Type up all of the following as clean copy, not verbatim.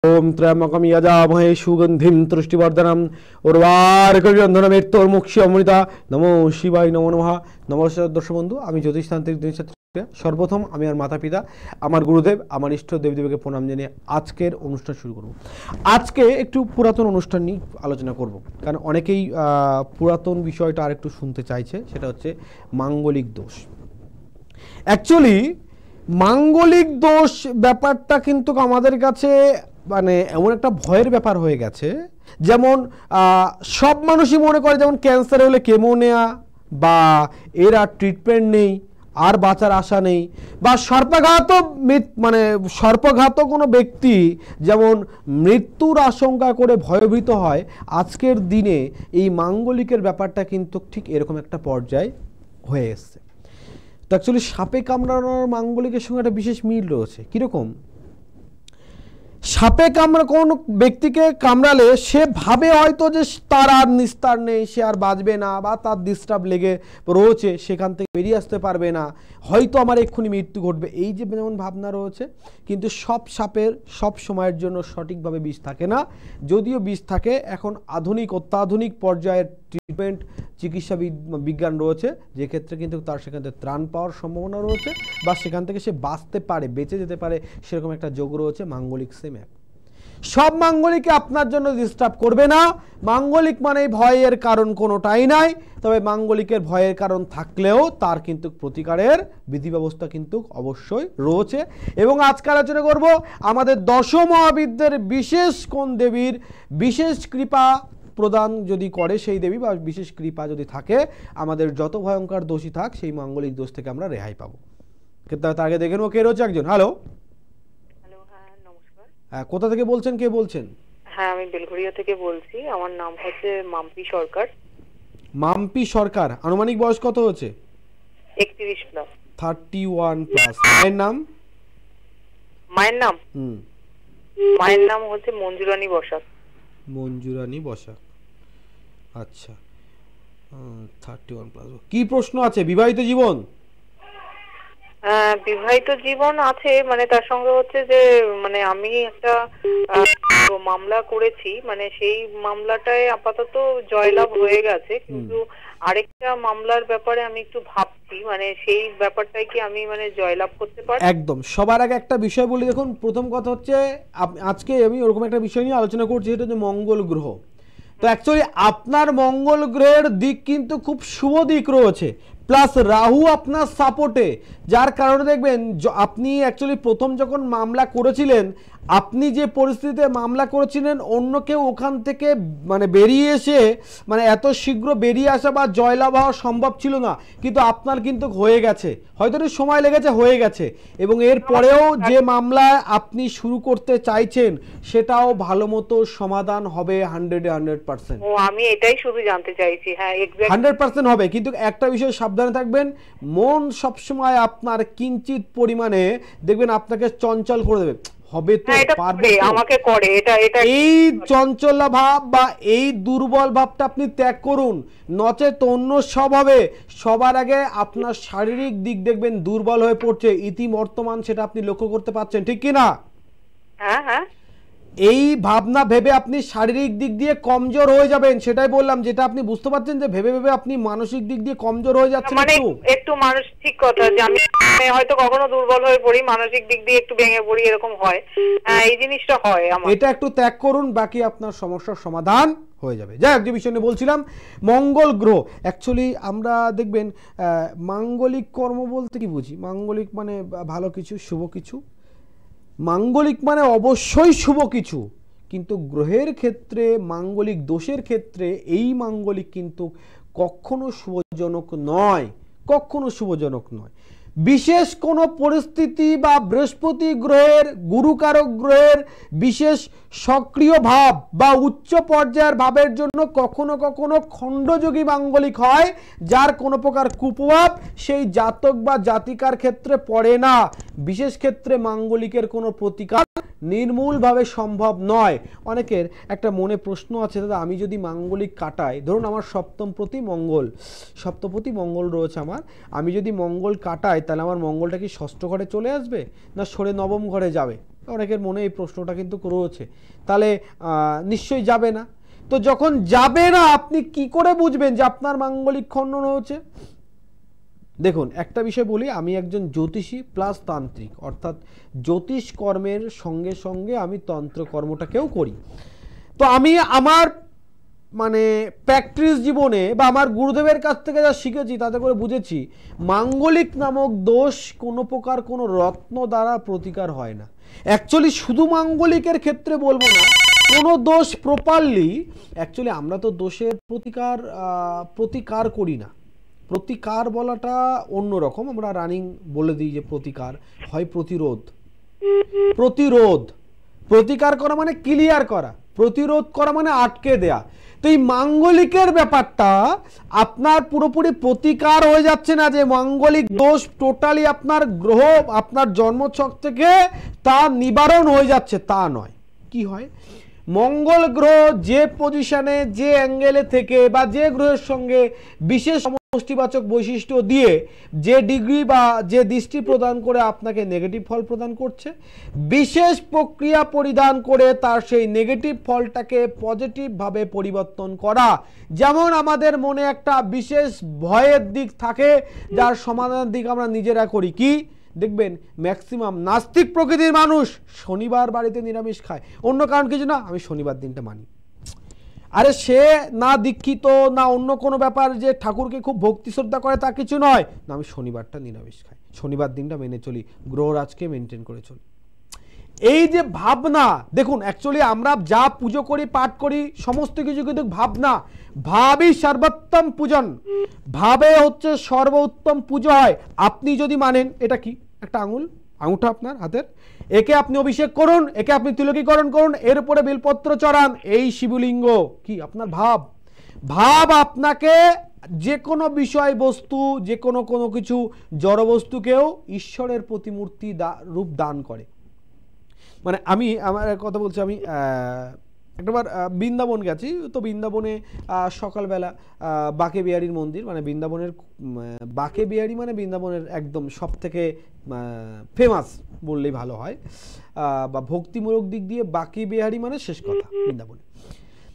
ओम त्र्यंबकं यजामहे सुगंधिं पुष्टिवर्धनम् उर्वारुकमिव मृत्युर्मुक्षीयमामृता। नमो शिवाय नमो नमः। नमस्कार दर्शक बंधु, আমি জ্যোতিষতান্ত্রিক দিনশাস্ত্রী। সর্বপ্রথম আমি আমার মাতা পিতা, আমার গুরুদেব, আমার ইষ্ট দেবদেবীকে প্রণাম জানিয়ে আজকের অনুষ্ঠান শুরু করব। আজকে একটু পুরাতন অনুষ্ঠান নিয়ে আলোচনা করব, কারণ অনেকেই পুরাতন বিষয়টা আরেকটু শুনতে চাইছে। সেটা হচ্ছে মাঙ্গলিক দোষ। অ্যাকচুয়ালি মাঙ্গলিক দোষ ব্যাপারটা কিন্তু আমাদের কাছে মানে এমন একটা ভয়ের ব্যাপার হয়ে গেছে। যেমন সব মানুষই মনে করে যেমন ক্যান্সার হলে কেমো নেওয়া বা এর আর ট্রিটমেন্ট নেই, আর বাঁচার আশা নেই, বা সর্পাঘাত মানে সর্পঘাত কোনো ব্যক্তি যেমন মৃত্যুর আশঙ্কা করে ভয়ভীত হয়, আজকের দিনে এই মাঙ্গলিকের ব্যাপারটা কিন্তু ঠিক এরকম একটা পর্যায়ে হয়ে এসছে। তো অ্যাকচুয়ালি সাপে কামড়ানোর মাঙ্গলিকের সঙ্গে একটা বিশেষ মিল রয়েছে। কীরকম? সাপে কোনো ব্যক্তিকে কামড়ালে সে ভাবে হয়তো যে তার আর নিস্তার নেই, সে আর বাঁচবে না, বা তার ডিস্টার্ব লেগে রয়েছে, সেখান থেকে বেরিয়ে আসতে পারবে না, হয়তো আমার এক্ষুনি মৃত্যু ঘটবে, এই যে যেমন ভাবনা রয়েছে। কিন্তু সব সাপের সব সময়ের জন্য সঠিকভাবে বিষ থাকে না। যদিও বিষ থাকে, এখন অত্যাধুনিক পর্যায়ের ট্রিটমেন্ট চিকিৎসা বিজ্ঞান রয়েছে, যে ক্ষেত্রে কিন্তু তার সেখান থেকে ত্রাণ পাওয়ার সম্ভাবনা রয়েছে, বা সেখান থেকে সে বাঁচতে পারে, বেঁচে যেতে পারে, সেরকম একটা যোগ রয়েছে। মাঙ্গলিক সেম এক। সব মাঙ্গলিকই আপনার জন্য ডিস্টার্ব করবে না। মাঙ্গলিক মানে ভয়ের কারণ কোনোটাই নাই। তবে মাঙ্গলিকের ভয়ের কারণ থাকলেও তার কিন্তু প্রতিকারের বিধি ব্যবস্থা কিন্তু অবশ্যই রয়েছে। এবং আজকে আলোচনা করব আমাদের দশ মহাবিদ্যের বিশেষ কোন দেবীর বিশেষ কৃপা প্রদান যদি করে সেই দেবী, বা বিশেষ কৃপা যদি থাকে, আমাদের যত ভয়ঙ্কর দোষী থাক সেই মাঙ্গলিক দোষ থেকে আমরা রেহাই পাবো। কিন্তু তার আগে দেখে নেবো কে রয়েছে একজন। হ্যালো। হ্যাঁ, কোথা থেকে বলছেন, কে বলছেন? হ্যাঁ, আমি বেলঘরিয়া থেকে বলছি। আমার নাম হচ্ছে মাম্পি সরকার। মাম্পি সরকার। আনুমানিক বয়স কত হচ্ছে? 31 প্লাস। 31 প্লাস। মায়ের নাম? মায়ের নাম হচ্ছে মঞ্জুরানী বসাক। মঞ্জুরানী বসাক। আচ্ছা, 31 প্লাস। কি প্রশ্ন আছে? বিবাহিত জীবন? বিবাহিত জীবন আছে, মানে তার সঙ্গে হচ্ছে যে মানে আমি একটা মামলা করেছি, মানে সেই মামলাটায় আপাতত জয়লাভ হয়ে গেছে, কিন্তু আরেকটা মামলার ব্যাপারে আমি একটু ভাবছি, মানে সেই ব্যাপারটাই কি আমি মানে জয়লাভ করতে পারি? একদম। সবার আগে একটা বিষয় বলি, দেখুন, প্রথম কথা হচ্ছে আজকে আমি ওরকম একটা বিষয় নিয়ে আলোচনা করছি, সেটা হচ্ছে মঙ্গল গ্রহ। তো অ্যাকচুয়ালি আপনার মঙ্গল গ্রহের দিক কিন্তু খুব শুভ দিক রয়েছে, প্লাস রাহু আপনার সাপোর্টে, যার কারণে দেখবেন আপনি অ্যাকচুয়ালি প্রথম যখন মামলা করেছিলেন, আপনি যে পরিস্থিতিতে মামলা করেছিলেন, অন্য কেউ ওখান থেকে মানে বেরিয়ে এসে মানে এত শীঘ্র বেরিয়ে আসা বা জয়লাভ হওয়া সম্ভব ছিল না, কিন্তু আপনার কিন্তু হয়ে গেছে। হয়তো একটু সময় লেগেছে, হয়ে গেছে। এবং এর পরেও যে মামলা আপনি শুরু করতে চাইছেন, সেটাও ভালো মতো সমাধান হবে 100%। আমি এটাই শুধু জানতে চাইছি। হ্যাঁ, 100% হবে। কিন্তু একটা বিষয় সাবধানে থাকবেন, মন সবসময় আপনার কিঞ্চিত পরিমাণে দেখবেন আপনাকে চঞ্চল করে দেবে। হবে তো, পারবে, আমাকে করে এটা। এই চঞ্চল ভাব বা এই দুর্বল ভাবটা আপনি ত্যাগ করুন, নচেত অন্য সব হবে। সবার আগে আপনার শারীরিক দিক দেখবেন দুর্বল হয়ে পড়ছে, ইতিমর্তমান সেটা আপনি লক্ষ্য করতে পারছেন, ঠিক কি না? হ্যাঁ হ্যাঁ। এই ভাবনা ভেবে আপনি শারীরিক দিক দিয়ে কমজোর হয়ে যাবেন, সেটাই বললাম। যেটা আপনি বুঝতে পারছেন যে ভেবে ভেবে আপনি মানসিক দিক দিয়ে কমজোর হয়ে যাচ্ছেন। মানে একটু মানুষ, ঠিক কথা, যে আমি হয়তো কখনো দুর্বল হয়ে পড়ি, মানসিক দিক দিয়ে একটু ভেঙে পড়ি, এরকম হয়। এই জিনিসটা হয় আমার। এটা একটু ত্যাগ করুন, বাকি আপনার সমস্যার সমাধান হয়ে যাবে। যাই হোক, যে বিষয় নিয়ে বলছিলাম, মঙ্গল গ্রহ। অ্যাকচুয়ালি আমরা দেখবেন মাঙ্গলিক কর্ম বলতে কি বুঝি? মাঙ্গলিক মানে ভালো কিছু, শুভ কিছু। মাঙ্গলিক মানে অবশ্যই শুভ কিছু, কিন্তু গ্রহের ক্ষেত্রে মাঙ্গলিক দোষের ক্ষেত্রে এই মাঙ্গলিক কিন্তু কখনো শুভজনক নয়, কখনো শুভজনক নয়। বিশেষ কোনো পরিস্থিতি বা বৃহস্পতি গ্রহের, গুরুকারক গ্রহের বিশেষ সক্রিয় ভাব বা উচ্চ পর্যায়ের ভাবের জন্য কখনো কখনো খণ্ডযোগী মাঙ্গলিক হয়, যার কোনো প্রকার কুপ্রভাব সেই জাতক বা জাতিকার ক্ষেত্রে পড়ে না। বিশেষ ক্ষেত্রে মাঙ্গলিকের কোনো প্রতিকার নির্মূলভাবে সম্ভব নয়। অনেকের একটা মনে প্রশ্ন আছে, দাদা আমি যদি মাঙ্গলিক কাটাই, ধরুন আমার সপ্তমপতি মঙ্গল রয়েছে আমার, আমি যদি মঙ্গল কাটাই তাহলে আমার মঙ্গলটা কি ষষ্ঠ ঘরে চলে আসবে, না সরে নবম ঘরে যাবে? অনেকের মনে এই প্রশ্নটা কিন্তু রয়েছে, তাহলে নিশ্চয়ই যাবে না। তো যখন যাবে না আপনি কি করে বুঝবেন যে আপনার মাঙ্গলিক খণ্ডন হয়েছে? দেখুন একটা বিষয় বলি, আমি একজন জ্যোতিষী প্লাস তান্ত্রিক, অর্থাৎ জ্যোতিষ কর্মের সঙ্গে সঙ্গে আমি তন্ত্র কর্মটাকেও করি। তো আমি আমার মানে প্র্যাকটিস জীবনে বা আমার গুরুদেবের কাছ থেকে যা শিখেছি তাতে করে বুঝেছি মাঙ্গলিক নামক দোষ কোনো প্রকার কোনো রত্ন দ্বারা প্রতিকার হয় না। অ্যাকচুয়ালি শুধু মাঙ্গলিকের ক্ষেত্রে বলবো না, কোনো দোষ প্রপারলি, অ্যাকচুয়ালি আমরা তো দোষের প্রতিকার করি না। প্রতিকার বলাটা অন্যরকম, আমরা রানিং বলে দিই যে প্রতিকার হয় প্রতিরোধ। প্রতিকার করা মানে ক্লিয়ার করা, প্রতিরোধ করা মানে আটকে দেয়া। তো এই মাঙ্গলিকের ব্যাপারটা আপনার পুরোপুরি প্রতিকার হয়ে যাচ্ছে না যে মাঙ্গলিক দোষ টোটালি আপনার গ্রহ আপনার জন্মছক থেকে তা নিবারণ হয়ে যাচ্ছে, তা নয়। কি হয়, মঙ্গল গ্রহ যে পজিশনে যে অ্যাঙ্গেলে থেকে বা যে গ্রহের সঙ্গে বিশেষ সমষ্টিবাচক বৈশিষ্ট্য দিয়ে যে ডিগ্রি বা যে দৃষ্টি প্রদান করে আপনাকে নেগেটিভ ফল প্রদান করছে, বিশেষ প্রক্রিয়া পরিধান করে তার সেই নেগেটিভ ফলটাকে পজিটিভভাবে পরিবর্তন করা। যেমন আমাদের মনে একটা বিশেষ ভয়ের দিক থাকে, যার সমাধানের দিক আমরা নিজেরা করি। কি দেখবেন ম্যাক্সিমাম নাস্তিক প্রকৃতির মানুষ শনিবার বাড়িতে নিরামিষ খায়, অন্য কারণ কিছু না, আমি শনিবার দিনটা মানি। আরে সে না দীক্ষিত না অন্য কোনো ব্যাপার যে ঠাকুরকে খুব ভক্তি শ্রদ্ধা করে তা কিছু নয়, না আমি শনিবারটা নিরামিষ খাই, শনিবার দিনটা মেনে চলি, গ্রহরাজকে মেনটেন করে চলি। এই যে ভাবনা, দেখুন অ্যাকচুয়ালি আমরা যা পুজো করি পাঠ করি সমস্ত কিছু কিন্তু ভাবনা, ভাবই সর্বোত্তম পূজন, ভাবে হচ্ছে সর্বোত্তম পুজো হয়। আপনি যদি মানেন এটা কি একটা আঙুঠা আপনার হাতের, একে আপনি অভিষেক করুন, একে আপনি তিলকীকরণ করুন, এর উপরে বেলপত্র চড়ান, এই শিবলিঙ্গ কি আপনার ভাব আপনাকে যে কোনো বিষয়বস্তু যে কোনো কিছু জড়বস্তুকেও ঈশ্বরের প্রতিমূর্তি রূপ দান করে। মানে আমি আমার কথা বলছি, আমি একবার বৃন্দাবন গেছি, তো বৃন্দাবনে সকালবেলা বাঁকে বিহারীর মন্দির, মানে বৃন্দাবনের বাঁকে বিহারী মানে বৃন্দাবনের একদম সব থেকে ফেমাস বললেই ভালো হয়, বা ভক্তিমূলক দিক দিয়ে বাঁকে বিহারী মানে শেষ কথা বৃন্দাবনে।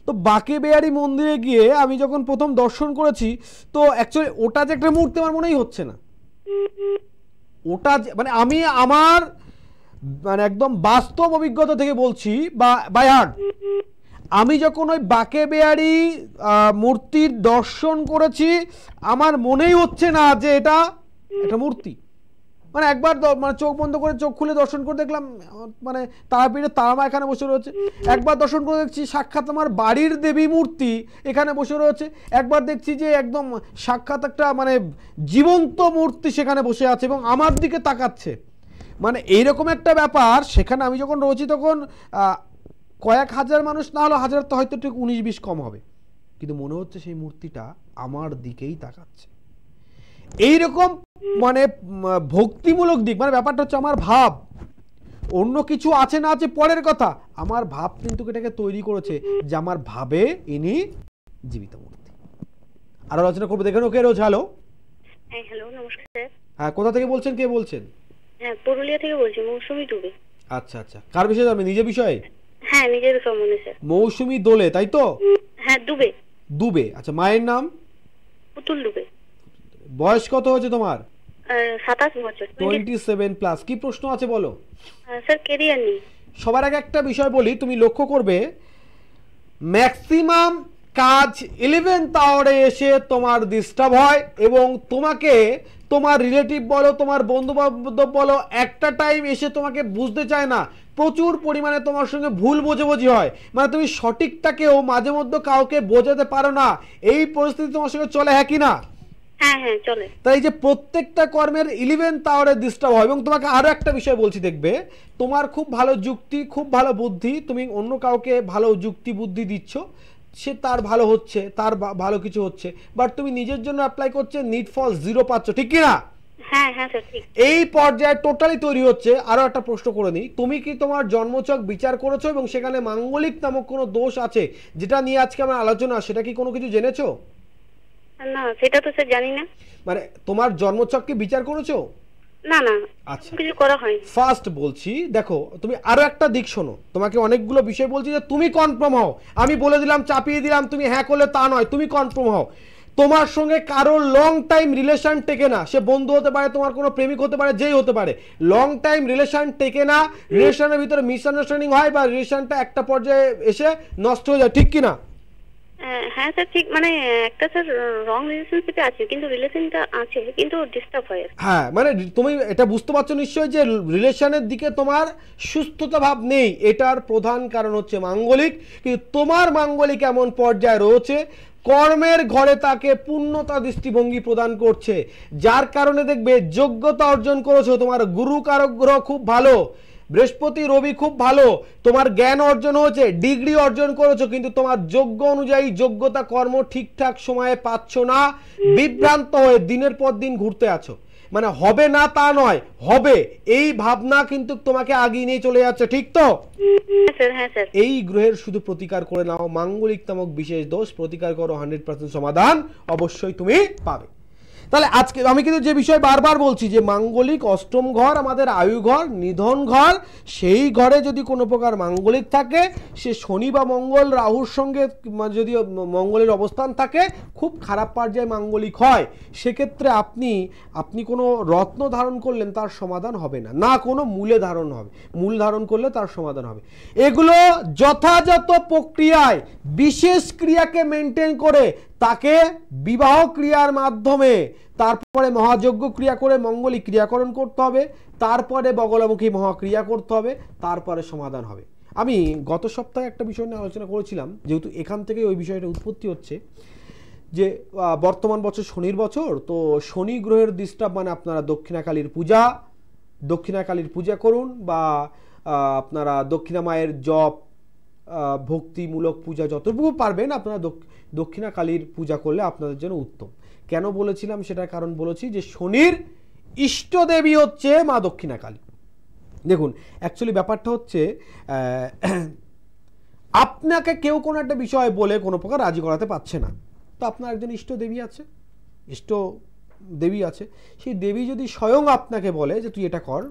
তো বাঁকে বিহারী মন্দিরে গিয়ে আমি যখন প্রথম দর্শন করেছি, তো অ্যাকচুয়ালি ওটা যে একটা মূর্তি আমার মনেই হচ্ছে না, ওটা মানে আমি আমার মানে একদম বাস্তব অভিজ্ঞতা থেকে বলছি বা বাই হার্ট, আমি যখন ওই বাঁকে বিহারী মূর্তির দর্শন করেছি আমার মনেই হচ্ছে না যে এটা একটা মূর্তি। মানে একবার মানে চোখ বন্ধ করে চোখ খুলে দর্শন করে দেখলাম মানে তারাপীঠে তারামা এখানে বসে রয়েছে, একবার দর্শন করে দেখছি সাক্ষাৎ আমার বাড়ির দেবী মূর্তি এখানে বসে রয়েছে, একবার দেখছি যে একদম সাক্ষাৎ একটা মানে জীবন্ত মূর্তি সেখানে বসে আছে এবং আমার দিকে তাকাচ্ছে। মানে এইরকম একটা ব্যাপার সেখানে আমি যখন রয়েছি তখন কয়েক হাজার মানুষ, না হলো হাজার তো হয়তো ঠিক 19-20 কম হবে, কিন্তু মনে হচ্ছে সেই মূর্তিটা আমার দিকেই তাকাচ্ছে। এইরকম মানে ভক্তিমূলক দিক, মানে ব্যাপারটা হচ্ছে আমার ভাব, অন্য কিছু আছে না আছে পরের কথা, আমার ভাব কিন্তু এটাকে তৈরি করেছে যে আমার ভাবে ইনি জীবিত মূর্তি। আরো আলোচনা করবো, দেখেন। ওকে রোজ, হ্যালো। হ্যালো, নমস্কার স্যার। হ্যাঁ, কোথা থেকে বলছেন, কে বলছেন? হ্যাঁ, পুরুলিয়া থেকে বলছি, মৌসুমী দুবে। আচ্ছা আচ্ছা, কার বিষয়ে জানবেন? নিজের বিষয়ে? হ্যাঁ, নিজের সম্বন্ধে স্যার। মৌসুমী দোলে, তাই তো? হ্যাঁ, দুবে। আচ্ছা, মায়ের নাম? পুতুল দুবে। বয়স কত হয়েছে তোমার? 27 বছর। 27 প্লাস। কি প্রশ্ন আছে বলো? স্যার, ক্যারিয়ার নিয়ে। সবার আগে একটা বিষয় বলি, তুমি লক্ষ্য করবে ম্যাক্সিমাম কাজ 11th আওয়ারে এসে তোমার ডিস্টার্ব হয় এবং তোমাকে তোমার রিলেটিভ বলো, তোমার বন্ধু বান্ধব বলো, একটা টাইম এসে তোমাকে বুঝতে চায় না, প্রচুর পরিমাণে তোমার সঙ্গে ভুল বোঝাবুঝি হয়, মানে তুমি সঠিকটাকেও মাঝে মধ্যে কাউকে বোঝাতে পারো না। এই পরিস্থিতি তোমার সঙ্গে চলে, হ্যাঁ কি না? হ্যাঁ হ্যাঁ, চলে। তাই যে প্রত্যেকটা কর্মের 11th আওয়ারে ডিস্টার্ব হয়। এবং তোমাকে আরো একটা বিষয় বলছি, দেখবে তোমার খুব ভালো যুক্তি, খুব ভালো বুদ্ধি, তুমি অন্য কাউকে ভালো যুক্তি বুদ্ধি দিচ্ছ, সে তার ভালো হচ্ছে, তার ভালো কিছু হচ্ছে, বাট তুমি নিজের জন্য অ্যাপ্লাই করছে, নিট ফর 0 পাচ্ছ, ঠিক কি না? হ্যাঁ হ্যাঁ স্যার, ঠিক। এই পর্যায়ে টোটালি তৈরি হচ্ছে। আরো একটা প্রশ্ন করে নিই, তুমি কি তোমার জন্মছক বিচার করেছো এবং সেখানে মাঙ্গলিক নামক কোনো দোষ আছে যেটা নিয়ে আজকে আমার আলোচনা, সেটা কি কোনো কিছু জেনেছো? না, সেটা তো স্যার জানি না। মানে তোমার জন্মছক কি বিচার করেছো? না না, আচ্ছা কিছু করা হয়নি। ফার্স্ট বলছি, দেখো তুমি আরো একটা দিক শোনো, তোমাকে অনেকগুলো বিষয় বলছি যে তুমি কনফার্ম হও। আমি বলে দিলাম, চাপিয়ে দিলাম, তুমি হ্যাঁ করলে তা নয়, তুমি কনফার্ম হও। তোমার সঙ্গে কারো লং টাইম রিলেশন টেকে না, সে বন্ধু হতে পারে, তোমার কোনো প্রেমিক হতে পারে, যেই হতে পারে, লং টাইম রিলেশন টেকে না, রিলেশনের ভিতরে মিসআন্ডারস্ট্যান্ডিং হয় বা রিলেশনটা একটা পর্যায়ে এসে নষ্ট হয়ে যায়, ঠিক কি না? হ্যাঁ স্যার ঠিক, মানে একটা স্যার রং রিলেশনশিপে আছে, কিন্তু রিলেশনটা আছে কিন্তু ডিস্টার্ব হয় আর কি। হ্যাঁ মানে তুমি এটা বুঝতে পারছো নিশ্চয়ই যে রিলেশনের দিকে তোমার সুস্থতা ভাব নেই, এটার প্রধান কারণ হচ্ছে মাঙ্গলিক। কিন্তু তোমার মাঙ্গলিক এমন পর্যায়ে রয়েছে, কর্মের ঘরে তাকে পূর্ণতা দৃষ্টিভঙ্গি প্রদান করছে, যার কারণে দেখবে যোগ্যতা অর্জন করেছো, তোমার গুরু কারক গ্রহ খুব ভালো, বৃহস্পতি রবি খুব ভালো, তোমার জ্ঞান অর্জন হয়েছে, ডিগ্রি অর্জন করেছো, কিন্তু তোমার যোগ্য অনুযায়ী যোগ্যতা কর্ম ঠিকঠাক সময়ে পাচ্ছ না, বিভ্রান্ত হয়ে দিনের পর দিন ঘুরতে আছো। মানে হবে না তা নয়, হবে, এই ভাবনা কিন্তু তোমাকে আগিয়ে নিয়ে চলে যাচ্ছে, ঠিক তো? হ্যাঁ স্যার, হ্যাঁ স্যার। এই গ্রহের শুধু প্রতিকার করে নাও, মাঙ্গলিক নামক বিশেষ দোষ প্রতিকার করো, 100% সমাধান অবশ্যই তুমি পাবে। তাহলে আজকে আমি কিন্তু যে বিষয় বারবার বলছি যে মাঙ্গলিক অষ্টম ঘর আমাদের আয়ু ঘর, নিধন ঘর, সেই ঘরে যদি কোনো প্রকার মাঙ্গলিক থাকে, সে শনি বা মঙ্গল রাহুর সঙ্গে যদি মঙ্গলের অবস্থান থাকে, খুব খারাপ পর্যায়ে মাঙ্গলিক হয়, সেক্ষেত্রে আপনি কোনো রত্ন ধারণ করলেন তার সমাধান হবে না, না কোনো মূলে ধারণ হবে, মূল ধারণ করলে তার সমাধান হবে। এগুলো যথাযথ প্রক্রিয়ায় বিশেষ ক্রিয়াকে মেনটেন করে তাকে বিবাহ ক্রিয়ার মাধ্যমে, তারপরে মহাযজ্ঞ ক্রিয়া করে মঙ্গলিক ক্রিয়াকরণ করতে হবে, তারপরে বগলামুখী মহাক্রিয়া করতে হবে, তারপরে সমাধান হবে। আমি গত সপ্তাহে একটা বিষয় নিয়ে আলোচনা করেছিলাম, যেহেতু এখান থেকে ওই বিষয়টা উৎপত্তি হচ্ছে, যে বর্তমান বছর শনির বছর, তো শনি গ্রহের ডিস্টার্ব, মানে আপনারা দক্ষিণাকালীর পূজা করুন, বা আপনারা দক্ষিণা মায়ের জপ ভক্তিমূলক পূজা যতটুকু পারবেন আপনারা দক্ষিণা কালীর পূজা করলে আপনাদের জন্য উত্তম। কেন বলেছিলাম সেটার কারণ বলেছি, যে শনির ইষ্ট দেবী হচ্ছে মা দক্ষিণা কালী। দেখুন অ্যাকচুয়ালি ব্যাপারটা হচ্ছে, আপনাকে কেউ কোনো একটা বিষয় বলে কোনো প্রকার রাজি করাতে পারছে না, তো আপনার একজন ইষ্ট দেবী আছে, সেই দেবী যদি স্বয়ং আপনাকে বলে যে তুই এটা কর,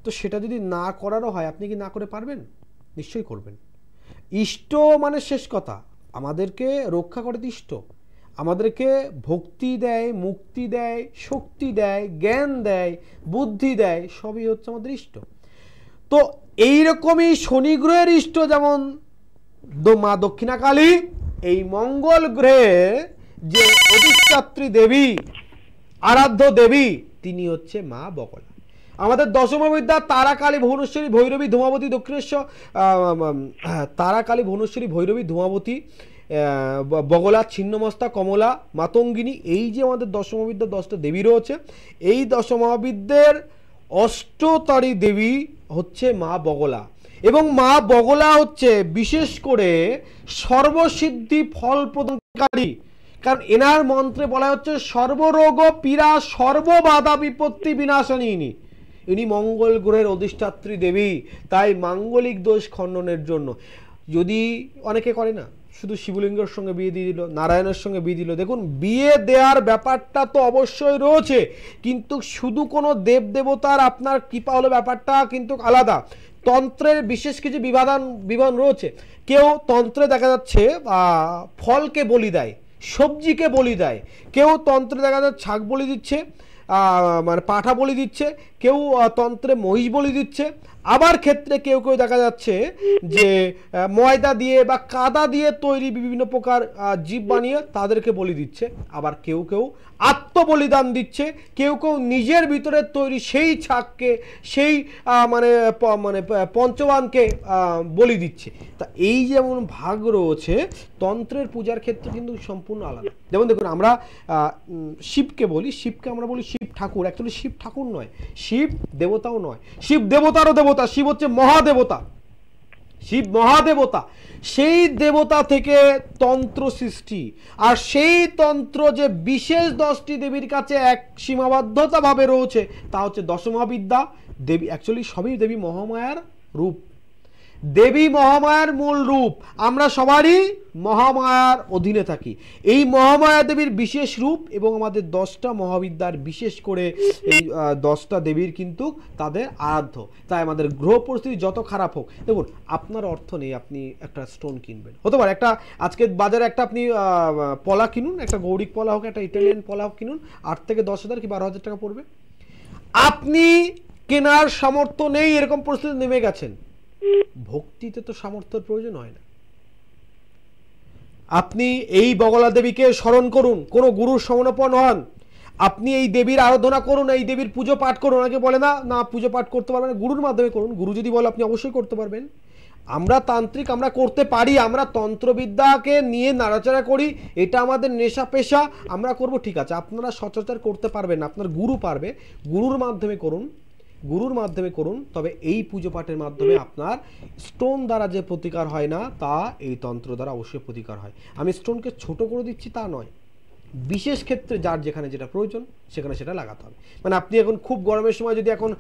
তো সেটা যদি না করারও হয়, আপনি কি না করে পারবেন? নিশ্চয়ই করবেন। ইষ্ট মানে শেষ কথা, আমাদেরকে রক্ষা করে ইষ্ট, আমাদেরকে ভক্তি দেয়, মুক্তি দেয়, শক্তি দেয়, জ্ঞান দেয়, বুদ্ধি দেয়, সবই হচ্ছে আমাদের ইষ্ট। তো এইরকমই শনি গ্রহের ইষ্ট যেমন মা দক্ষিণা কালী, এই মঙ্গল গ্রহে যে অধিষ্ঠাত্রী দেবী, আরাধ্য দেবী, তিনি হচ্ছে মা বগলা। আমাদের দশম বিদ্যা তারাকালী ভুবনেশ্বরী ভৈরবী ধূমাবতী দক্ষিণেশ্বর, তারাকালী ভুবনেশ্বরী ভৈরবী ধূমাবতী, বগলা, ছিন্নমস্তা, কমলা, মাতঙ্গিনী, এই যে আমাদের দশমবিদ্যার 10টা দেবী রয়েছে, এই দশমহাবিদ্যের অষ্টতরী দেবী হচ্ছে মা বগলা। এবং মা বগলা হচ্ছে বিশেষ করে সর্বসিদ্ধি ফল প্রদানকারী, কারণ এনার মন্ত্রে বলা হচ্ছে সর্বরোগ পীড়া সর্ববাধা বিপত্তি বিনাশনী, ইনি মঙ্গল গ্রহের অধিষ্ঠাত্রী দেবী। তাই মাঙ্গলিক দোষ খণ্ডনের জন্য, যদি অনেকে করে না, শুধু শিবলিঙ্গের সঙ্গে বিয়ে দিয়ে দিল, নারায়ণের সঙ্গে বিয়ে দিল, দেখুন বিয়ে দেওয়ার ব্যাপারটা তো অবশ্যই রয়েছে, কিন্তু শুধু কোনো দেবদেবতার আপনার কৃপা হলো ব্যাপারটা কিন্তু আলাদা। তন্ত্রের বিশেষ কিছু বিধান রয়েছে। কেউ তন্ত্রে দেখা যাচ্ছে ফলকে বলি দেয়, সবজিকে বলি দেয়, কেউ তন্ত্রে দেখা যাচ্ছে ছাগ বলি দিচ্ছে, মানে পাঠা বলি দিচ্ছে, কেউ তন্ত্রে মহিষ বলি দিচ্ছে, আবার ক্ষেত্রে কেউ দেখা যাচ্ছে যে ময়দা দিয়ে বা কাদা দিয়ে তৈরি বিভিন্ন প্রকার জীব বানিয়ে তাদেরকে বলি দিচ্ছে, আবার কেউ আত্মবলিদান দিচ্ছে, কেউ নিজের ভিতরে তৈরি সেই ছাগকে, সেই মানে পঞ্চবানকে বলি দিচ্ছে। তা এই যেমন ভাগ রয়েছে, তন্ত্রের পূজার ক্ষেত্রে কিন্তু সম্পূর্ণ আলাদা। যেমন দেখুন আমরা শিবকে আমরা বলি শিব ঠাকুর, অ্যাকচুয়ালি শিব ঠাকুর নয়, শিব দেবতাও নয়, শিব দেবতারও দেবতা, শিব হচ্ছে মহাদেবতা, শিব মহাদেবতা। সেই দেবতা থেকে তন্ত্র সৃষ্টি, আর সেই তন্ত্র যে বিশেষ 10টি দেবীর কাছে এক সীমাবদ্ধতা ভাবে রয়েছে, তা হচ্ছে দশমহাবিদ্যা দেবী। অ্যাকচুয়ালি সবই দেবী মহামায়ার রূপ। দেবী মহামায়ার মূল রূপ, আমরা সবারই মহামায়ার অধীনে থাকি। এই মহামায়া দেবীর বিশেষ রূপ এবং আমাদের 10টা মহাবিদ্যার বিশেষ করে এই 10টা দেবীর কিন্তু তাদের আরাধ্য। তাই আমাদের গ্রহ পরিস্থিতি যত খারাপ হোক, দেখুন আপনার অর্থ নেই আপনি একটা স্টোন কিনবেন, হতে পারে একটা আজকে বাজারে একটা আপনি পলা কিনুন, একটা গৌরিক পলা হোক, একটা ইটালিয়ান পলা হোক কিনুন, 8 থেকে 10,000 কি 12,000 টাকা পড়বে। আপনি কেনার সামর্থ্য নেই, এরকম পরিস্থিতি নেমে গেছেন, ভক্তিতে তো সামর্থ্যের প্রয়োজন হয় না। আপনি এই বগলা দেবীকে স্মরণ করুন, কোনো গুরুর শরণাপন্ন হন, আপনি এই দেবীর আরাধনা করুন, এই দেবীর পুজো পাঠ করুন। অনেকে বলে না না পুজো পাঠ করতে পারবেন না, গুরুর মাধ্যমে করুন। গুরু যদি বলে আপনি অবশ্যই করতে পারবেন। আমরা তান্ত্রিক, আমরা করতে পারি, আমরা তন্ত্রবিদ্যাকে নিয়ে নাড়াচাড়া করি, এটা আমাদের নেশা পেশা, আমরা করব, ঠিক আছে। আপনারা সচরাচর করতে পারবেন না, আপনার গুরু পারবে, গুরুর মাধ্যমে করুন, গুরুর মাধ্যমে করুন। তবে এই পুজো পাঠের মাধ্যমে আপনার স্টোন দ্বারা যে প্রতিকার হয় না, তা এই তন্ত্র দ্বারা অবশ্যই প্রতিকার হয়। আমি স্টোনকে ছোট করে দিচ্ছি তা নয়, বিশেষ ক্ষেত্রে যার যেখানে যেটা প্রয়োজন সেখানে সেটা লাগাতে হবে। মানে আপনি এখন খুব গরমের সময় যদি এখন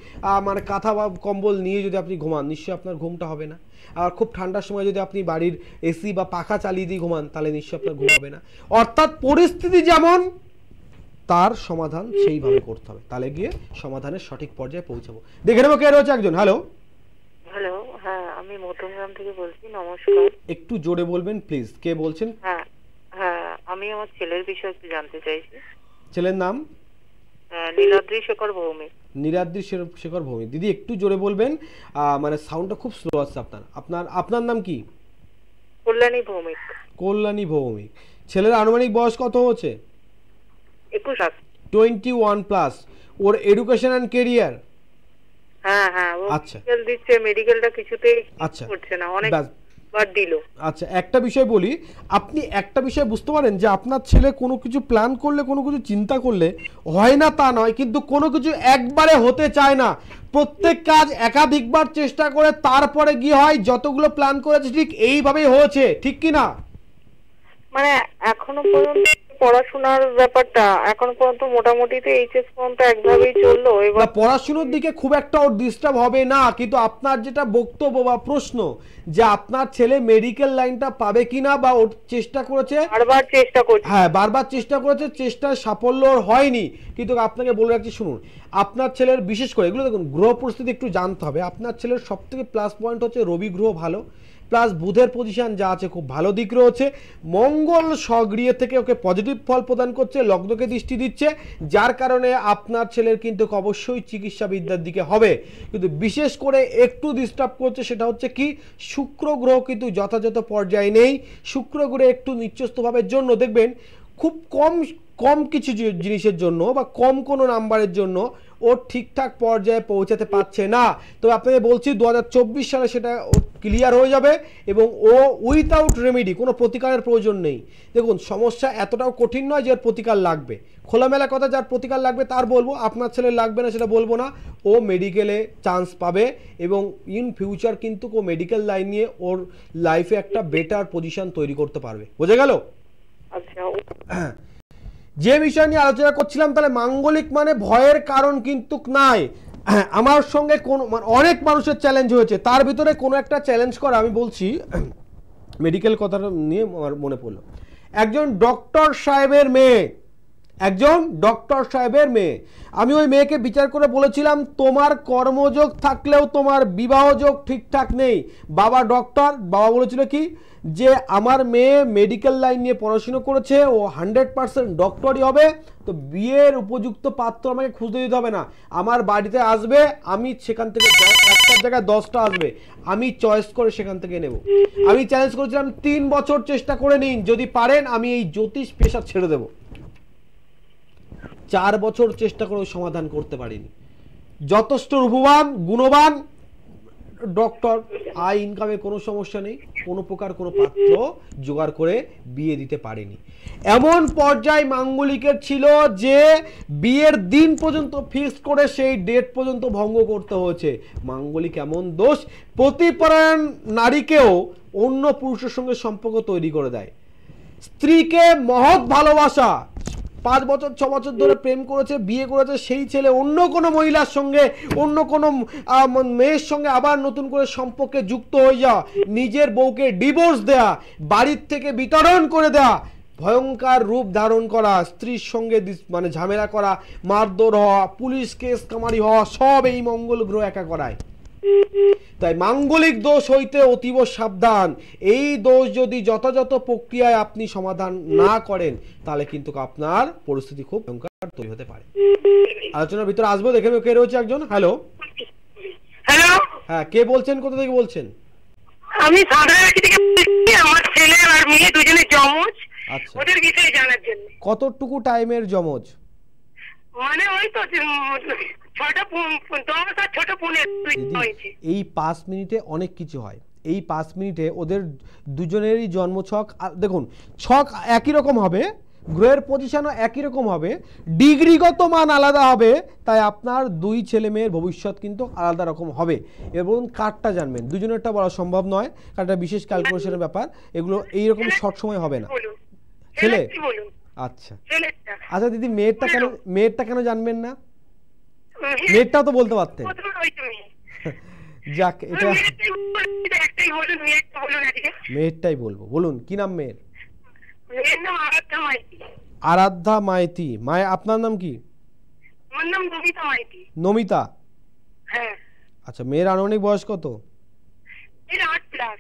মানে কাঁথা বা কম্বল নিয়ে যদি আপনি ঘুমান, নিশ্চয়ই আপনার ঘুমটা হবে না। আর খুব ঠান্ডার সময় যদি আপনি বাড়ির এসি বা পাখা চালিয়ে দিয়ে ঘুমান, তাহলে নিশ্চয়ই আপনার ঘুম হবে না। অর্থাৎ পরিস্থিতি যেমন, তার সমাধান সেইভাবে করতে হবে, তাহলে গিয়ে সমাধানের সঠিক পর্যায়ে পৌঁছাবো। দেখে নেবো কে রয়েছে একজন। হ্যালো হ্যালো, হ্যাঁ আমি মধ্যমগ্রাম থেকে বলছি। নমস্কার। একটু জোরে বলবেন প্লিজ, কে বলছেন? হ্যাঁ হ্যাঁ, আমি আমার ছেলের বিষয়ে একটু জানতে চাইছি। ছেলের নাম? নীলাদ্রি শেখর ভৌমিক। নীলাদ্রি শেখর ভৌমিক। দিদি একটু জোরে বলবেন, মানে সাউন্ডটা খুব স্লো আসছে আপনার। আপনার নাম কি? কল্যাণী ভৌমিক। কল্যাণী ভৌমিক। ছেলের আনুমানিক বয়স কত হচ্ছে? 21। 21 প্লাস। ওর এডুকেশন এন্ড ক্যারিয়ার? হ্যাঁ হ্যাঁ, ও আচ্ছা মেডিকেল দিচ্ছে, মেডিকেলটা কিছুতেই আচ্ছা করছে না, অনেক বার দিল। আচ্ছা, একটা বিষয় বলি, আপনি একটা বিষয় বুঝতে পারেন যে আপনার ছেলে কোনো কিছু প্ল্যান করলে, কোনো কিছু চিন্তা করলে হয় না তা নয়, কিন্তু কোনো কিছু একবারে হতে চায় না। প্রত্যেক কাজ একাধিকবার চেষ্টা করে তারপরে গিয়ে হয় যতগুলো প্ল্যান করেছে ঠিক এইভাবেই হয়েছে, ঠিক কি না? মানে এখনো পর্যন্ত পড়াশোনার ব্যাপারটা এখনো পর্যন্ত মোটামুটিতে এইচএস পর্যন্ত একভাবেই চললো। এবার পড়াশোনার দিকে খুব একটা ওর ডিস্টার্ব হবে না, কিন্তু আপনার যেটা বক্তব্য বা প্রশ্ন যে আপনার ছেলে মেডিকেল লাইনটা পাবে কিনা, বা ওর চেষ্টা করেছে, বারবার চেষ্টা করছে, হ্যাঁ বারবার চেষ্টা করেছে, চেষ্টার সাফল্য ওর হয়নি। কিন্তু আপনাকে বলে রাখছি শুনুন, আপনার ছেলের বিশেষ করে এগুলো দেখুন, গ্রহ পরিস্থিতি একটু জানতে হবে। আপনার ছেলের সব থেকে প্লাস পয়েন্ট হচ্ছে রবি গ্রহ ভালো, প্লাস বুধের পজিশন যা আছে খুব ভালো দিক রয়েছে। মঙ্গল স্বগৃহ থেকে ওকে পজিটিভ ফল প্রদান করছে, লগ্নকে দৃষ্টি দিচ্ছে, যার কারণে আপনার ছেলের কিন্তু অবশ্যই চিকিৎসা বিদ্যার দিকে হবে। কিন্তু বিশেষ করে একটু ডিস্টার্ব করছে, সেটা হচ্ছে কি, শুক্র গ্রহ কিন্তু যথাযথ পর্যায়ে নেই। শুক্র গ্রহ একটু নিচস্থভাবের জন্য দেখবেন খুব কম কিছু জিনিসের জন্য বা কম কোনো নাম্বারের জন্য ও ঠিকঠাক পর্যায়ে পৌঁছাতে পারছে না। তো আপনাকে বলছি 2024 সালে সেটা ক্লিয়ার হয়ে যাবে এবং ও উইথাউট রেমেডি, কোনো প্রতিকারের প্রয়োজন নেই। দেখুন সমস্যা এতটাও কঠিন নয় যে এর প্রতিকার লাগবে, খোলামেলা কথা, যার প্রতিকার লাগবে তার বলবো, আপনার ছেলে লাগবে না সেটা বলবো না। ও মেডিকেলে চান্স পাবে এবং ইন ফিউচার কিন্তু ও মেডিকেল লাইন নিয়ে ওর লাইফে একটা বেটার পজিশন তৈরি করতে পারবে। বোঝা গেল? আচ্ছা, যে বিষয় নিয়ে আলোচনা করছিলাম, তাহলে মাঙ্গলিক মানে ভয়ের কারণ কিন্তু নাই। আমার সঙ্গে অনেক মানুষের চ্যালেঞ্জ হয়েছে, তার ভিতরে কোনো একটা চ্যালেঞ্জ করা, আমি বলছি মেডিকেল কথাটা নিয়ে আমার মনে পড়লো। একজন ডক্টর সাহেবের মেয়ে, আমি ওই মেয়েকে বিচার করে বলেছিলাম তোমার কর্মযোগ থাকলেও তোমার বিবাহযোগ ঠিকঠাক নেই। বাবা ডক্টর, বাবা বলেছিল কি যে আমার মেয়ে মেডিকেল লাইন নিয়ে পড়াশোনা করেছে, ও 100% ডক্টরই হবে, তো বিয়ের উপযুক্ত পাত্র আমাকে খুঁজতে দিতে হবে না, আমার বাড়িতে আসবে, আমি সেখান থেকে একটার জায়গায় 10টা আসবে, আমি চয়েস করে সেখান থেকে নেব। আমি চ্যালেঞ্জ করেছিলাম 3 বছর চেষ্টা করে নিন, যদি পারেন আমি এই জ্যোতিষ পেশা ছেড়ে দেব। 4 বছর চেষ্টা করে সমাধান করতে পারিনি। যথেষ্ট রূপবান গুণবান ডক্টর, আয় ইনকামে কোনো সমস্যা নেই, কোনো প্রকার কোনো পাত্র জোগাড় করে বিয়ে দিতে পারেনি। এমন পর্যায়ে মাঙ্গলিকের ছিল যে বিয়ের দিন পর্যন্ত ফিক্স করে সেই ডেট পর্যন্ত ভঙ্গ করতে হয়েছে। মাঙ্গলিক এমন দোষ, প্রতিপরায়ণ নারীকেও অন্য পুরুষের সঙ্গে সম্পর্ক তৈরি করে দেয়। স্ত্রীকে মহৎ ভালোবাসা, 5 বছর 6 বছর ধরে প্রেম করেছে, বিয়ে করেছে, সেই ছেলে অন্য কোনো মহিলার সঙ্গে, অন্য কোনো মেয়ের সঙ্গে আবার নতুন করে সম্পর্কে যুক্ত হয়ে যাওয়া, নিজের বউকে ডিভোর্স দেয়া, বাড়ির থেকে বিতরণ করে দেয়া, ভয়ঙ্কর রূপ ধারণ করা, স্ত্রীর সঙ্গে মানে ঝামেলা করা, মারধর হওয়া, পুলিশ কেস কামারি হওয়া, সব এই মঙ্গল গ্রহ একা করায়। তাই মাঙ্গলিক দোষ হইতে অতীব সাবধান। এই দোষ যদি যথাযথ প্রক্রিয়ায় আপনি সমাধান না করেন তাহলে কিন্তু আপনার পরিস্থিতি খুব ভয়ঙ্কর তৈরি হতে পারে। আলোচনার ভিতরে আসবো, দেখে কে রয়েছে একজন। হ্যালো হ্যালো, হ্যাঁ, কে বলছেন, কোথা থেকে বলছেন? আমি সাঁতরাগাছি থেকে বলছি। আমার ছেলে আর মেয়ে দুজনে জমজ। আচ্ছা, ওদের বিষয়ে জানার জন্য। কতটুকু টাইমের জমজ? মানে ওই তো 6টা 10 আর 6টা 15 হয়েছে। এই 5 মিনিটে অনেক কিছু হয়। এই 5 মিনিটে ওদের দুজনেরই জন্মছক, দেখুন ছক একই রকম হবে, গ্রহের পজিশনও একই রকম হবে, ডিগ্রিগত মান আলাদা হবে, তাই আপনার 2 ছেলে মেয়ের ভবিষ্যৎ কিন্তু আলাদা রকম হবে। এবং কার্ডটা জানবেন, দুজনেরটা বলা সম্ভব নয়, কার্ডটা বিশেষ ক্যালকুলেশনের ব্যাপার, এগুলো এইরকম শর্ট সময় হবে না। ছেলে? আচ্ছা আচ্ছা দিদি, মেয়েরটা কেন জানবেন না? মেয়েরটাও তো বলতে পারতেন। যাক, এটা মেয়েরটাই বলবো। বলুন কি নাম মেয়ের? আরাধ্যা মাইতি। মায়ের আপনার নাম কি? নমিতা। হ্যাঁ। আচ্ছা, মেয়ের আনুমানিক বয়স কত? 8+।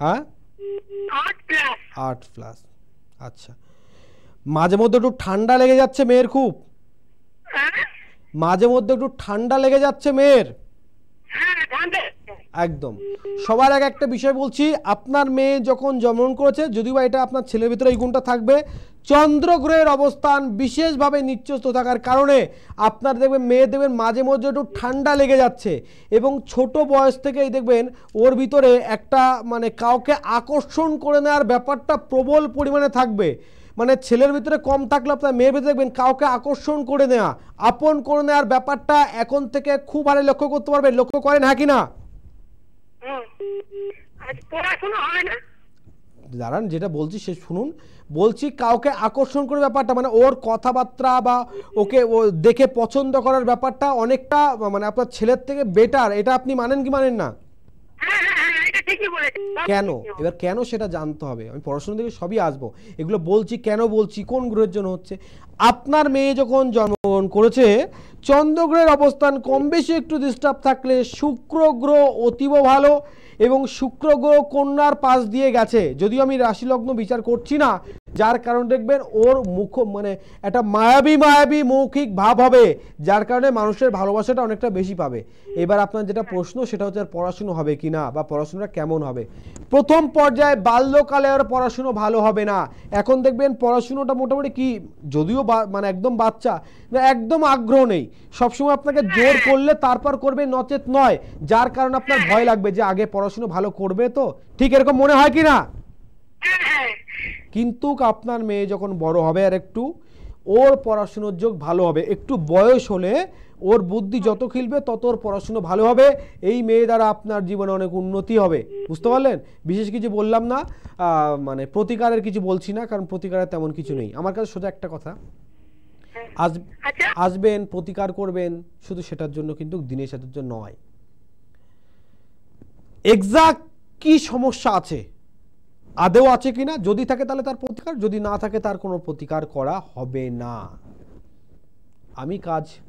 হ্যাঁ, 8+। আচ্ছা, মাঝে মধ্যে একটু ঠান্ডা লেগে যাচ্ছে মেয়ের, খুব মাঝে মধ্যে একটু ঠান্ডা লেগে যাচ্ছে মেয়ের। একদম। সবার আগে একটা বিষয় বলছি, আপনার মেয়ে যখন জন্মগ্রহণ করেছে, যদিও এটা আপনার ছেলের ভিতরে এই গুণটা থাকবে, চন্দ্রগ্রহের অবস্থান বিশেষভাবে নিচস্থ থাকার কারণে আপনার দেখবেন মেয়ে দেখবেন মাঝে মধ্যে একটু ঠান্ডা লেগে যাচ্ছে, এবং ছোট বয়স থেকেই দেখবেন ওর ভিতরে একটা মানে কাউকে আকর্ষণ করে নেওয়ার ব্যাপারটা প্রবল পরিমাণে থাকবে। মানে ছেলের ভিতরে কম থাকলে আপনার মেয়ের ভিতরে দেখবেন কাউকে আকর্ষণ করে নেওয়া, আপন করে নেওয়ার ব্যাপারটা এখন থেকে খুব ভালো লক্ষ্য করতে পারবেন। লক্ষ্য করেন হ্যাঁ কি না? দাঁড়ান, যেটা বলছি সে শুনুন। বলছি কাউকে আকর্ষণ করে ব্যাপারটা, মানে ওর কথাবার্তা বা ওকে ও দেখে পছন্দ করার ব্যাপারটা অনেকটা মানে আপনার ছেলের থেকে বেটার। এটা আপনি মানেন কি মানেন না? কেন? এবার কেন সেটা জানতে হবে। আমি পড়াশোনা থেকে সবই আসবো, এগুলো বলছি কেন বলছি, কোন গ্রহের জন্য হচ্ছে। আপনার মেয়ে যখন জন্মগ্রহণ করেছে, চন্দ্রগ্রহের অবস্থান কম বেশি একটু ডিস্টার্ব থাকলে শুক্র গ্রহ অতীব ভালো, এবং শুক্র গ্রহ কন্যার পাশ দিয়ে গেছে। যদিও আমি রাশি লগ্ন বিচার করছি না, যার কারণে দেখবেন ওর মুখ মানে একটা মায়াবী মৌখিক ভাব হবে, যার কারণে মানুষের ভালোবাসাটা অনেকটা বেশি পাবে। এবার আপনার যেটা প্রশ্ন সেটা হচ্ছে পড়াশুনো হবে কি না, বা পড়াশোনাটা কেমন হবে। প্রথম পর্যায়ে বাল্যকালে আর পড়াশুনো ভালো হবে না। এখন দেখবেন পড়াশুনোটা মোটামুটি কি, যদিও মানে একদম বাচ্চা, একদম আগ্রহ নেই, সবসময় আপনাকে জোর করলে তারপর করবে, নচেত নয়, যার কারণে আপনার ভয় লাগবে যে আগে পড়াশুনো ভালো করবে। তো ঠিক এরকম মনে হয় কি না? কিন্তু আপনার মেয়ে যখন বড় হবে আর একটু ওর পড়াশুনোর যোগ ভালো হবে, একটু বয়স হলে ওর বুদ্ধি যত খিলবে তত ওর পড়াশুনো ভালো হবে। এই মেয়ে দ্বারা আপনার জীবনে অনেক উন্নতি হবে। বুঝতে পারলেন? বিশেষ কিছু বললাম না, মানে প্রতিকারের কিছু বলছি না, কারণ প্রতিকারের তেমন কিছু নেই। আমার কাছে সোজা একটা কথা, আসবেন প্রতিকার করবেন, শুধু সেটার জন্য কিন্তু দিনের সাথে জন্য নয়। এক্সাক্ট কি সমস্যা আছে, আদেও আছে কিনা, যদি থাকে তাহলে তার প্রতিকার, যদি না থাকে তার কোনো প্রতিকার করা হবে না। আমি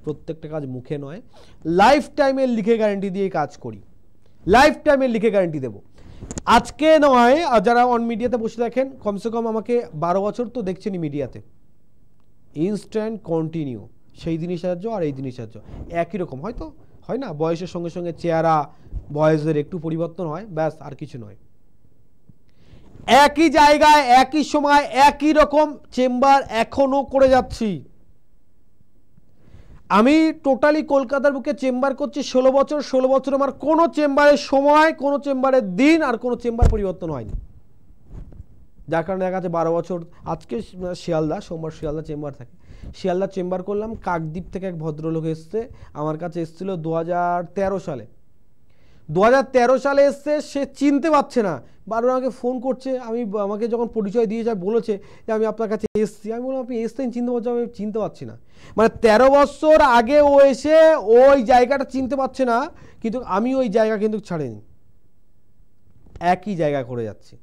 প্রত্যেকটা কাজ মুখে নয়, লাইফ টাইমের লিখে গ্যারান্টি দিয়ে কাজ করি, লাইফ টাইমের লিখে গ্যারান্টি দেবো। আজকে নয়, যারা অন মিডিয়াতে বসে দেখেন, কমসে কম আমাকে 12 বছর তো দেখছেনই মিডিয়াতে, ইনস্ট্যান্ট কন্টিনিউ, সেই দিনই সাহায্য আর এই দিনই সাহায্য একই রকম। হয়তো হয় না, বয়সের সঙ্গে সঙ্গে চেহারা বয়সের একটু পরিবর্তন হয়, ব্যাস, আর কিছু নয়। একই জায়গায় একই সময় একই রকম চেম্বার এখনো করে যাচ্ছি। আমি টোটালি কলকাতার বুকে চেম্বার করছি 16 বছর। 16 বছর আমার কোনো চেম্বারের সময়, কোনো চেম্বারের দিন আর কোনো চেম্বার পরিবর্তন হয়নি, যার কারণে দেখা যাচ্ছে 12 বছর। আজকে শিয়ালদা, সোমবার শিয়ালদা চেম্বার থাকে, শিয়ালদা চেম্বার করলাম। কাকদ্বীপ থেকে এক ভদ্রলোক এসছে, আমার কাছে এসেছিল 2013 সালে। 2013 সালে এসছে, সে চিনতে পারছে না, বারবার আমাকে ফোন করছে। আমাকে যখন পরিচয় দিয়ে যায় বলেছে যে আমি আপনার কাছে এসছি, আমি বললাম আপনি এসছেন চিনতে পারছেন, আমি চিনতে পারছি না। মানে 13 বছর আগে ও এসে ওই জায়গাটা চিনতে পারছে না, কিন্তু আমি ওই জায়গা কিন্তু ছাড়িনি, একই জায়গা করে যাচ্ছি।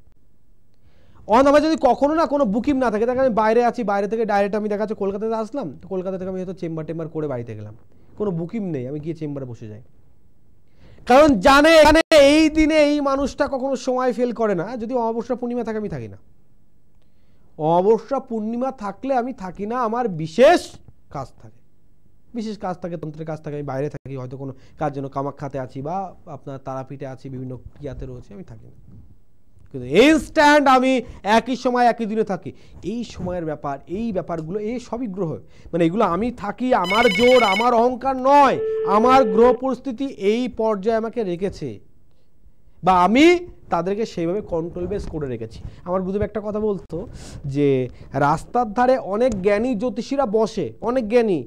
আমার যদি কখনো না কোনো বুকিং না থাকে, তাকে আমি বাইরে আছি, বাইরে থেকে ডাইরেক্ট আমি দেখা যাচ্ছে কলকাতাতে আসলাম, তো কলকাতা থেকে আমি হয়তো চেম্বার করে বাড়িতে গেলাম, কোনো বুকিং নেই, আমি গিয়ে চেম্বারে বসে যাই। কারণ জানে এই দিনে এই মানুষটা কখনো সময় ফেল করে না। যদি অমাবস্যা পূর্ণিমা থাকে আমি থাকি না, অমাবস্যা পূর্ণিমা থাকলে আমি থাকি না, আমার বিশেষ কাজ থাকে, তন্ত্রের কাজ থাকে, আমি বাইরে থাকি, হয়তো কোনো কাজ জন্য কামাখ্যাতে আছি বা আপনার তারাপীঠে আছি, বিভিন্ন ক্রিয়াতে রয়েছে, আমি থাকি না। কিন্তু ইনস্ট্যান্ট আমি একই সময় একই দিনে থাকি। এই সময়ের ব্যাপার, এই ব্যাপারগুলো, এই সবই গ্রহ, মানে এগুলো আমি থাকি, আমার জোর, আমার অহংকার নয়, আমার গ্রহ পরিস্থিতি এই পর্যায়ে আমাকে রেখেছে, বা আমি তাদেরকে সেইভাবে কন্ট্রোল বেস করে রেখেছি। আমার গুরুদেব একটা কথা বলতো যে রাস্তার ধারে অনেক জ্ঞানী জ্যোতিষীরা বসে, অনেক জ্ঞানী,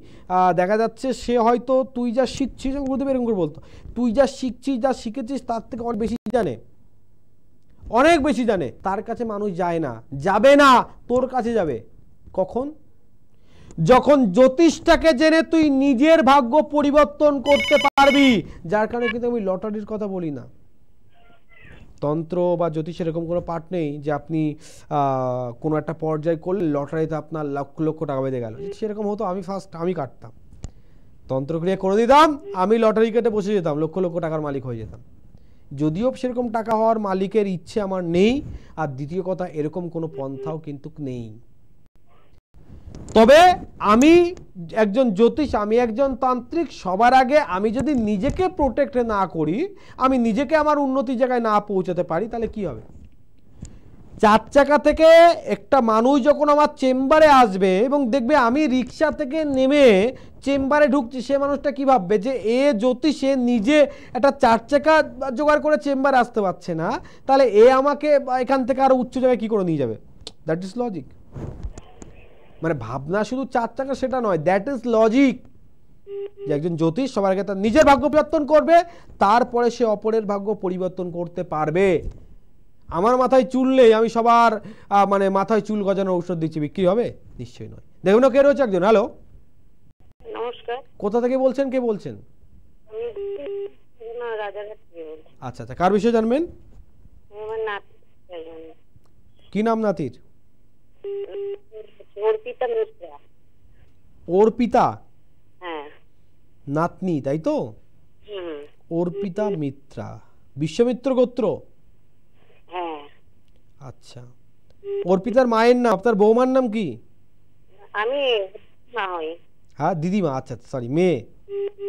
দেখা যাচ্ছে সে হয়তো তুই যা শিখছিস, গুরুদেব এরকম করে বলতো, তুই যা শিখছিস, যা শিখেছিস তার থেকে অনেক বেশি জানে, অনেক বেশি জানে, তার কাছে মানুষ যায় না, যাবে না, তোর কাছে যাবে। কখন? যখন জ্যোতিষটাকে জেনে তুই নিজের ভাগ্য পরিবর্তন করতে পারবি। যার কারণে কিন্তু আমি লটারির কথা বলি না। তন্ত্র বা জ্যোতিষের এরকম কোনো পার্ট নেই যে আপনি কোনো একটা পর্যায়ে করলে লটারিতে আপনার লক্ষ লক্ষ টাকা বেঁধে গেল। সেরকম হতো আমি কাটতাম, তন্ত্রক্রিয়া করে দিতাম, আমি লটারি কেটে বসে যেতাম, লক্ষ লক্ষ টাকার মালিক হয়ে যেতাম। যদিও সেরকম টাকা হওয়ার মালিকের ইচ্ছে আমার নেই, আর দ্বিতীয় কথা এরকম কোনো পন্থাও কিন্তু নেই। তবে আমি একজন জ্যোতিষ, আমি একজন তান্ত্রিক, সবার আগে আমি যদি নিজেকে প্রোটেক্ট না করি, আমি নিজেকে আমার উন্নতির জায়গায় না পৌঁছাতে পারি, তাহলে কি হবে? 4 চাকা থেকে একটা মানুষ যখন আমার চেম্বারে আসবে এবং দেখবে আমি রিক্সা থেকে নেমে চেম্বারে ঢুকছি, সে মানুষটা কি ভাববে যে এ জ্যোতিষে নিজে একটা 4 চাকা জোগাড় করে চেম্বারে আসতে পারছে না, তাহলে এ আমাকে এখান থেকে আরো উচ্চ জায়গায় কি করে নিয়ে যাবে? That is logic. মানে ভাবনা শুধু 4 চাকা সেটা নয়, দ্যাট ইজ লজিক। যে একজন জ্যোতিষ সবার আগে তার নিজের ভাগ্য পরিবর্তন করবে, তারপরে সে অপরের ভাগ্য পরিবর্তন করতে পারবে। আমার মাথায় চুল নেই, আমি সবার মানে মাথায় চুল গজানোর ঔষধ দিচ্ছি, বিক্রি হবে? নিশ্চয়ই নয়। দেখুন কে রয়েছে একজন। হ্যালো, নমস্কার। কোথা থেকে বলছেন, কে বলছেন? আচ্ছা আচ্ছা, কার বিষয়ে জানবেন? কি নাম নাতির? অর্পিতা। হ্যাঁ, নাতনি তাই তো? অর্পিতা মিত্রা, বিশ্বমিত্র গোত্র। হ্যাঁ। আচ্ছা, অর্পিতার মায়ের নাম, আপনার বৌমার নাম কি? আমি মা হই। হ্যাঁ, দিদিমা। আচ্ছা সরি, মেয়ে।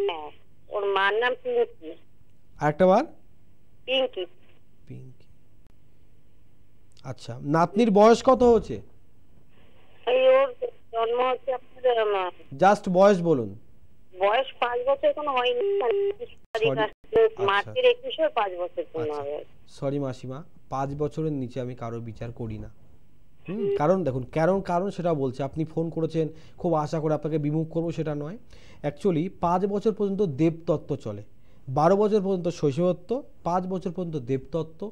হ্যাঁ, ওর মার নাম পিঙ্কি। আরেকটা বার? পিঙ্কি। পিঙ্কি। আচ্ছা, নাতনির বয়স কত হচ্ছে? এই ওর জন্ম হচ্ছে আপনার, জাস্ট বয়স বলুন। বয়স 5 বছর কোনো হয়নি, মার্চের 21 5 বছর পূর্ণ হবে। সরি মাসিমা, 5 বছরের নিচে আমি কারো বিচার করি না। কারণ দেখুন, কারণ সেটা বলছে, আপনি ফোন করেছেন খুব আশা করে আপনাকে বিমুখ করবো সেটা নয়। অ্যাকচুয়ালি 5 বছর পর্যন্ত দেবতত্ত্ব চলে, 12 বছর পর্যন্ত শৈশবত্ব, 5 বছর পর্যন্ত দেবতত্ত্ব,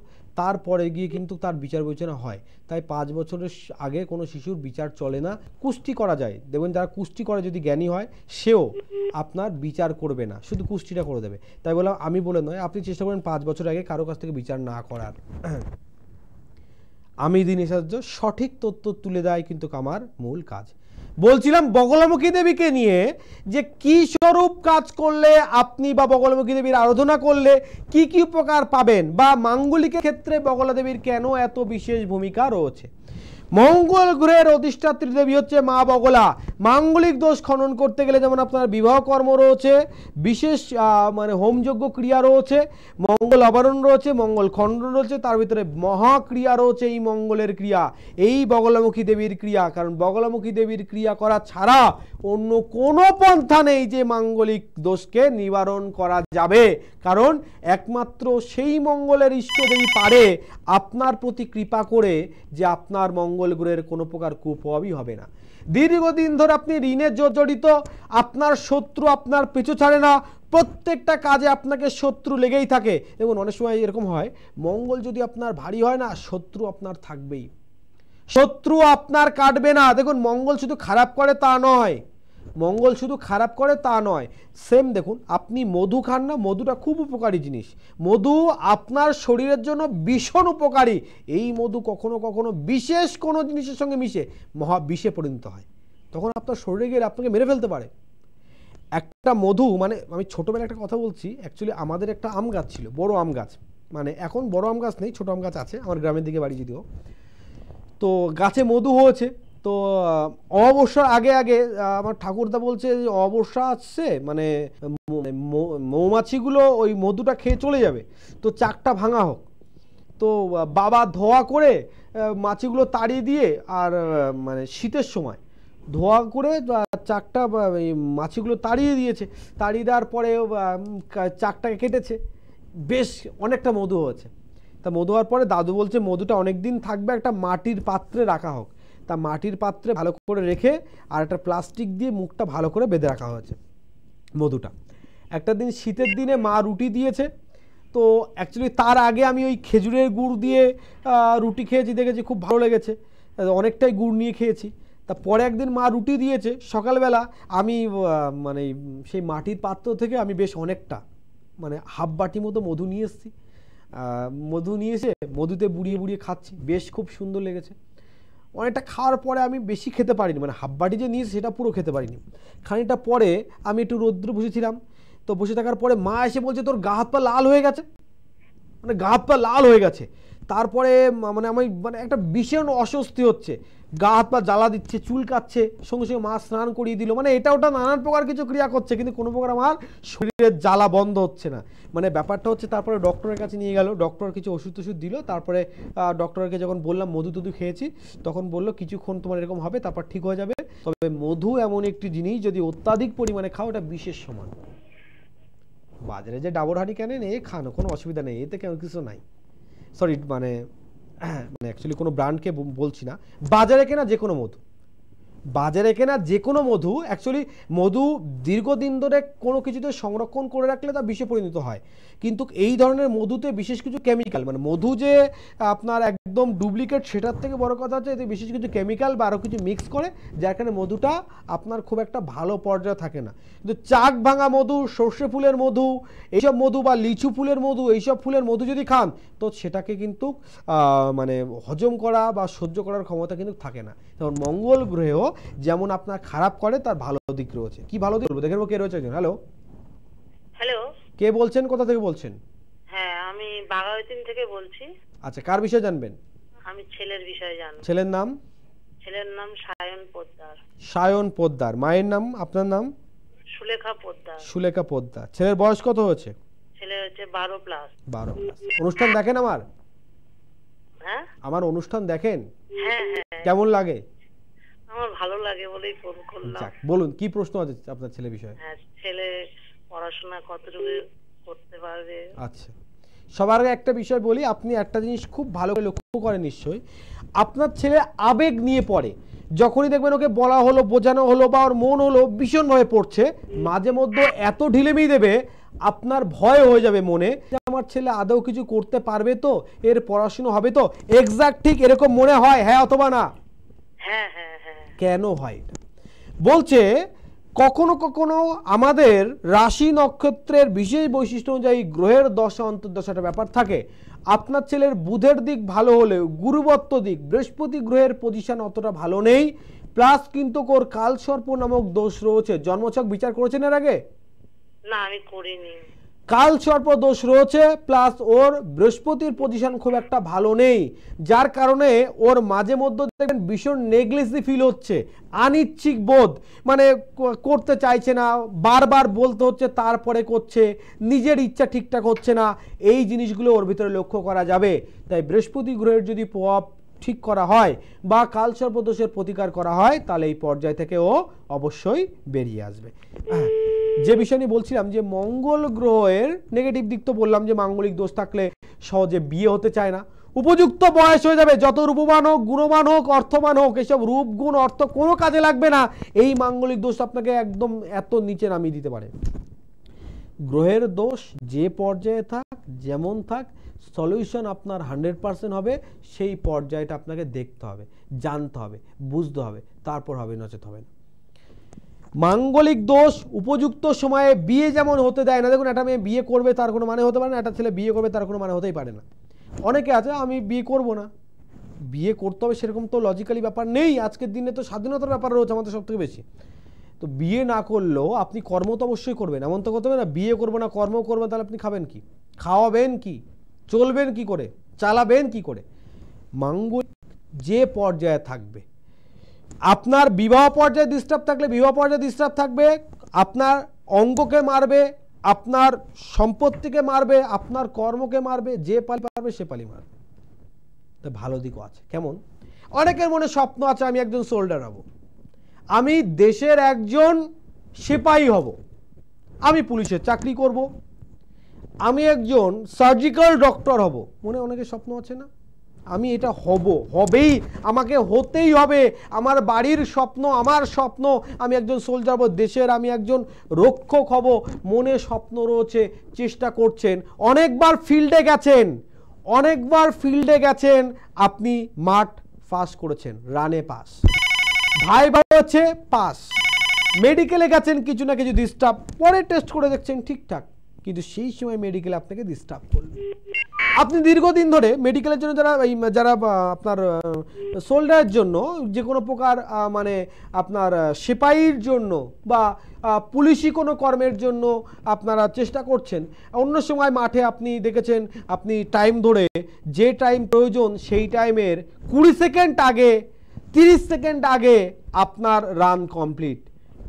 তারপরে গিয়ে কিন্তু তার বিচার বিবেচনা হয়। তাই 5 বছরের আগে কোনো শিশুর বিচার চলে না। কুষ্টি করা যায়, দেখবেন যারা কুষ্টি করে যদি জ্ঞানী হয় সেও আপনার বিচার করবে না, শুধু কুষ্টিটা করে দেবে। তাই বললাম, আমি বলে নয়, আপনি চেষ্টা করেন 5 বছর আগে কারো কাছ থেকে বিচার না করার। আমি দিনের সাহায্য সঠিক তথ্য তুলে দেয় কিন্তু আমার মূল কাজ। বলছিলাম বগলামুখী দেবীকে নিয়ে, যে কি স্বরূপ কাজ করলে আপনি বা বগলামুখী দেবীর আরাধনা করলে কি কি উপকার পাবেন, বা মাঙ্গলিকের ক্ষেত্রে বগলা দেবীর কেন এত বিশেষ ভূমিকা রয়েছে। মঙ্গল গ্রহের অধিষ্ঠাত্রী দেবী হচ্ছে মা বগলা। মাঙ্গলিক দোষ খনন করতে গেলে যেমন আপনার বিবাহ কর্ম রয়েছে, বিশেষ মানে হোমযজ্ঞ ক্রিয়া রয়েছে, মঙ্গল আবরণ রয়েছে, মঙ্গল খণ্ডন রয়েছে, তার ভিতরে মহাক্রিয়া রয়েছে এই মঙ্গলের ক্রিয়া, এই বগলামুখী দেবীর ক্রিয়া। কারণ বগলামুখী দেবীর ক্রিয়া করা ছাড়া অন্য কোনো পন্থা নেই যে মাঙ্গলিক দোষকে নিবারণ করা যাবে। কারণ একমাত্র সেই মঙ্গলের ইষ্টদেবী পারে আপনার প্রতি কৃপা করে যে আপনার মঙ্গল গ্রহের কোনো প্রকার কুপ্রভাবই হবে না। দীর্ঘদিন ধরে আপনি ঋণে জর্জরিত, আপনার শত্রু আপনার পিছু ছাড়ে না, প্রত্যেকটা কাজে আপনাকে শত্রু লেগেই থাকে। দেখুন অনেক সময় এরকম হয়, মঙ্গল যদি আপনার ভারী হয় না, শত্রু আপনার থাকবেই, শত্রু আপনার কাটবে না। দেখুন মঙ্গল শুধু খারাপ করে তা নয়, মঙ্গল শুধু খারাপ করে তা নয়, সেম দেখুন আপনি মধু খান না, মধুটা খুব উপকারী জিনিস, মধু আপনার শরীরের জন্য ভীষণ উপকারী। এই মধু কখনো কখনো বিশেষ কোনো জিনিসের সঙ্গে মিশে মহাবিষে পরিণত হয়, তখন আপনার শরীরে গিয়ে আপনাকে মেরে ফেলতে পারে। একটা মধু মানে আমি ছোটোবেলায় একটা কথা বলছি, অ্যাকচুয়ালি আমাদের একটা আম গাছ ছিল, বড় আম গাছ, মানে এখন বড় আম গাছ নেই, ছোটো আম গাছ আছে আমার গ্রামের দিকে বাড়ি যদিও। তো গাছে মধু হয়েছে, তো অমাবস্যার আগে আগে আমার ঠাকুরদা বলছে যে অমাবস্যা আসছে, মানে মৌমাছিগুলো ওই মধুটা খেয়ে চলে যাবে, তো চাকটা ভাঙা হোক। তো বাবা ধোয়া করে মাছিগুলো তাড়িয়ে দিয়ে, আর মানে শীতের সময় ধোয়া করে চাকটা মাছিগুলো তাড়িয়ে দিয়েছে, তাড়িয়ে দেওয়ার পরে চাকটাকে কেটেছে, বেশ অনেকটা মধু হয়েছে। তা মধু হওয়ার পরে দাদু বলছে মধুটা অনেক দিন থাকবে, একটা মাটির পাত্রে রাখা হোক। তা মাটির পাত্রে ভালো করে রেখে আর একটা প্লাস্টিক দিয়ে মুখটা ভালো করে বেঁধে রাখা হয়েছে মধুটা। একটা দিন শীতের দিনে মা রুটি দিয়েছে, তো অ্যাকচুয়ালি তার আগে আমি ওই খেজুরের গুড় দিয়ে রুটি খেয়েছি, দেখেছি খুব ভালো লেগেছে, অনেকটাই গুড় নিয়ে খেয়েছি। তা পরে একদিন মা রুটি দিয়েছে সকালবেলা, আমি মানে সেই মাটির পাত্র থেকে আমি বেশ অনেকটা মানে হাফ বাটি মতো মধু নিয়ে এসেছি, মধু নিয়ে এসে মধুতে বুড়িয়ে বুড়িয়ে খাচ্ছি, বেশ খুব সুন্দর লেগেছে। অনেকটা খাওয়ার পরে আমি বেশি খেতে পারিনি, মানে হাফ বাটি যে নিয়েছি সেটা পুরো খেতে পারিনি। খানিকটা পরে আমি একটু রৌদ্রে বসেছিলাম, তো বসে থাকার পরে মা এসে বলছে তোর গা হাত পা লাল হয়ে গেছে, মানে গা হাত পা লাল হয়ে গেছে। তারপরে মানে আমি মানে একটা ভীষণ অস্বস্তি হচ্ছে, গা হাত পা জ্বালা দিচ্ছে, চুল কাচ্ছে, সঙ্গে সঙ্গে মা স্নান করিয়ে দিল, মানে এটা ওটা নানান প্রকার কিছু ক্রিয়া করছে, কিন্তু কোনো প্রকার আমার শরীরের জ্বালা বন্ধ হচ্ছে না। মানে ব্যাপারটা হচ্ছে, তারপরে ডক্টরের কাছে নিয়ে গেল, ডক্টর কিছু ওষুধ টষুধ দিল, তারপরে ডক্টরকে যখন বললাম মধু টধু খেয়েছি, তখন বললো কিছুক্ষণ তোমার এরকম হবে, তারপর ঠিক হয়ে যাবে। তবে মধু এমন একটি জিনিস যদি অত্যাধিক পরিমাণে খাও এটা বিশেষ সমান। বাজারে যে ডাবর হানি কেনেন এ খানো, কোনো অসুবিধা নেই, এতে কেন কিছু নাই। সরি মানে অ্যাকচুয়ালি কোনো ব্র্যান্ডকে বলছি না, বাজারে কেনা যে কোনো মধু, বাজারে কেনা যে কোনো মধু, অ্যাকচুয়ালি মধু দীর্ঘদিন ধরে কোনো কিছুতে সংরক্ষণ করে রাখলে তা বিষে পরিণত হয়, কিন্তু এই ধরনের মধুতে বিশেষ কিছু কেমিক্যাল, মানে মধু যে আপনার একদম ডুপ্লিকেট সেটার থেকে বড় কথা হচ্ছে এতে বিশেষ কিছু কেমিক্যাল বা আরও কিছু মিক্স করে, যার কারণে মধুটা আপনার খুব একটা ভালো পর্যায়ে থাকে না। কিন্তু চাক ভাঙা মধু, সর্ষে ফুলের মধু, এইসব মধু বা লিচু ফুলের মধু, এইসব ফুলের মধু যদি খান তো সেটাকে কিন্তু মানে হজম করা বা সহ্য করার ক্ষমতা কিন্তু থাকে না। যেমন মঙ্গল গ্রহ যেমন আপনার খারাপ করে, তার ভালো দিক রয়েছে। কি ভালো দিক বলবো, দেখে নেবো কে রয়েছে একজন। হ্যালো, হ্যালো, কে বলছেন, কোথা থেকে বলছেন? হ্যাঁ আমি বাঘাযতীন থেকে বলছি। আচ্ছা, কার বিষয়ে জানবেন? আমি ছেলের বিষয়ে জানবো। ছেলের নাম? ছেলের নাম সায়ন পোদ্দার। সায়ন পোদ্দার। মায়ের নাম? আপনার নাম? সুলেখা পোদ্দার। সুলেখা পোদ্দার। ছেলের বয়স কত হয়েছে? ছেলে হচ্ছে 12+। 12+। অনুষ্ঠান দেখেন আমার? হ্যাঁ, আমার অনুষ্ঠান দেখেন? হ্যাঁ হ্যাঁ, কেমন লাগে? আমার ভালো লাগে বলেই ফোন করলাম। যাক, বলুন কি প্রশ্ন আছে আপনার ছেলে বিষয়ে? হ্যাঁ, ছেলে পড়াশোনা কতটুকু করতে পারবে? আচ্ছা, সবার আগে একটা বিষয় বলি, আপনি একটা জিনিস খুব ভালো করে লক্ষ্য করেন নিশ্চয়ই, আপনার ছেলে আবেগ নিয়ে পড়ে, যখনই দেখবেন ওকে বলা হলো, বোঝানো হলো বা ওর মন হলো ভীষণভাবে পড়ছে, মাঝে মধ্যে এত ঢিলেমি দেবে আপনার ভয় হয়ে যাবে মনে যে আমার ছেলে আদৌ কিছু করতে পারবে তো, এর পড়াশোনা হবে তো। এক্সাক্ট ঠিক এরকম মনে হয়, হ্যাঁ অথবা না? হ্যাঁ হ্যাঁ হ্যাঁ। কেন হয় এটা? বলছে কখনো কখনো আমাদের রাশি নক্ষত্রের বিশেষ বৈশিষ্ট্য অনুযায়ী গ্রহের দশা অন্তর্দশাটা ব্যাপার থাকে। আপনার ছেলের বুধের দিক ভালো হলেও গুরুবত্ত দিক বৃহস্পতি গ্রহের পজিশন অতটা ভালো নেই, প্লাস কিন্তু ওর কালসর্প নামক দোষ রয়েছে। জন্মছক বিচার করেছেন এর আগে? না, আমি করিনি। কালসর্প দোষ রয়েছে, প্লাস ওর বৃহস্পতির পজিশন খুব একটা ভালো নেই, যার কারণে ওর মাঝে মধ্যে দেখবেন ভীষণ নেগলেসি ফিল হচ্ছে, অনিচ্ছিক বোধ, মানে করতে চাইছে না, বারবার বলতে হচ্ছে তারপরে করছে, নিজের ইচ্ছা ঠিকঠাক হচ্ছে না, এই জিনিসগুলো ওর ভিতরে লক্ষ্য করা যাবে। তাই বৃহস্পতি গ্রহের যদি প্রভাব ঠিক করা হয় বা কালসর্প দোষের প্রতিকার করা হয় তাহলে এই পর্যায় থেকে ও অবশ্যই বেরিয়ে আসবে। যে বিষয় নিয়ে বলছিলাম যে মঙ্গল গ্রহের নেগেটিভ দিক তো বললাম যে মাঙ্গলিক দোষ থাকলে সহজে বিয়ে হতে চায় না, উপযুক্ত বয়স হয়ে যাবে, যত রূপবান হোক, গুণবান হোক, অর্থবান হোক, এসব রূপ গুণ অর্থ কোনো কাজে লাগবে না, এই মাঙ্গলিক দোষ আপনাকে একদম এত নিচে নামিয়ে দিতে পারে। গ্রহের দোষ যে পর্যায়ে থাক, যেমন থাক, সলিউশন আপনার 100% হবে। সেই পর্যায়টা আপনাকে দেখতে হবে, জানতে হবে, বুঝতে হবে, তারপর হবে, নচেত হবে না। মাঙ্গলিক দোষ উপযুক্ত সময়ে বিয়ে যেমন হতে দেয় না। দেখুন, একটা মেয়ে বিয়ে করবে তার কোনো মানে হতে পারে না, একটা ছেলে বিয়ে করবে তার কোনো মানে হতেই পারে না। অনেকে আছে আমি বিয়ে করব না, বিয়ে করতে হবে সেরকম তো লজিক্যালি ব্যাপার নেই। আজকের দিনে তো স্বাধীনতার ব্যাপার রয়েছে আমাদের সব থেকে বেশি। তো বিয়ে না করলেও আপনি কর্ম তো অবশ্যই করবেন। এমন তো করতে হবে না বিয়ে করবো না কর্ম করবেন, তাহলে আপনি খাবেন কি, খাওয়াবেন কি, চলবেন কি করে, চালাবেন কি করে। মাঙ্গলিক যে পর্যায়ে থাকবে, আপনার বিবাহ পর্যায়ে ডিস্টার্ব থাকলে বিবাহ পর্যায়ে ডিস্টার্ব থাকবে, আপনার অঙ্গকে মারবে, আপনার সম্পত্তিকে মারবে, আপনার কর্মকে মারবে, যে পালি পারবে সে পালি মারবে। তো ভালো দিকও আছে। কেমন? অনেকের মনে স্বপ্ন আছে আমি একজন সোল্ডার হব, আমি দেশের একজন সিপাহী হব, আমি পুলিশের চাকরি করব, আমি একজন সার্জিক্যাল ডক্টর হব। মনে অনেকের স্বপ্ন আছে না, আমি এটা হব, হবেই, আমাকে হতেই হবে, আমার বাড়ির স্বপ্ন, আমার স্বপ্ন আমি একজন সোলজার হব, দেশের আমি একজন রক্ষক হব। মনে স্বপ্ন রয়েছে, চেষ্টা করছেন, অনেকবার ফিল্ডে গেছেন, অনেকবার ফিল্ডে গেছেন, আপনি মাঠ পাস করেছেন, রানে পাস, ভাই ভাই হচ্ছে পাস, মেডিকেলে গেছেন কিছু না কিছু ডিস্টার্ব, পরে টেস্ট করে দেখছেন ঠিকঠাক, কিন্তু সেই সময় মেডিকেলে আপনাকে ডিস্টার্ব করবে। আপনি দীর্ঘদিন ধরে মেডিকেলের জন্য যারা আপনার সোল্ডারের জন্য যে কোনো প্রকার মানে আপনার সিপাহীর জন্য বা পুলিশি কোনো কর্মের জন্য আপনারা চেষ্টা করছেন, অন্য সময় মাঠে আপনি দেখেছেন আপনি টাইম ধরে যে টাইম প্রয়োজন সেই টাইমের 20 সেকেন্ড আগে, 30 সেকেন্ড আগে আপনার রান কমপ্লিট।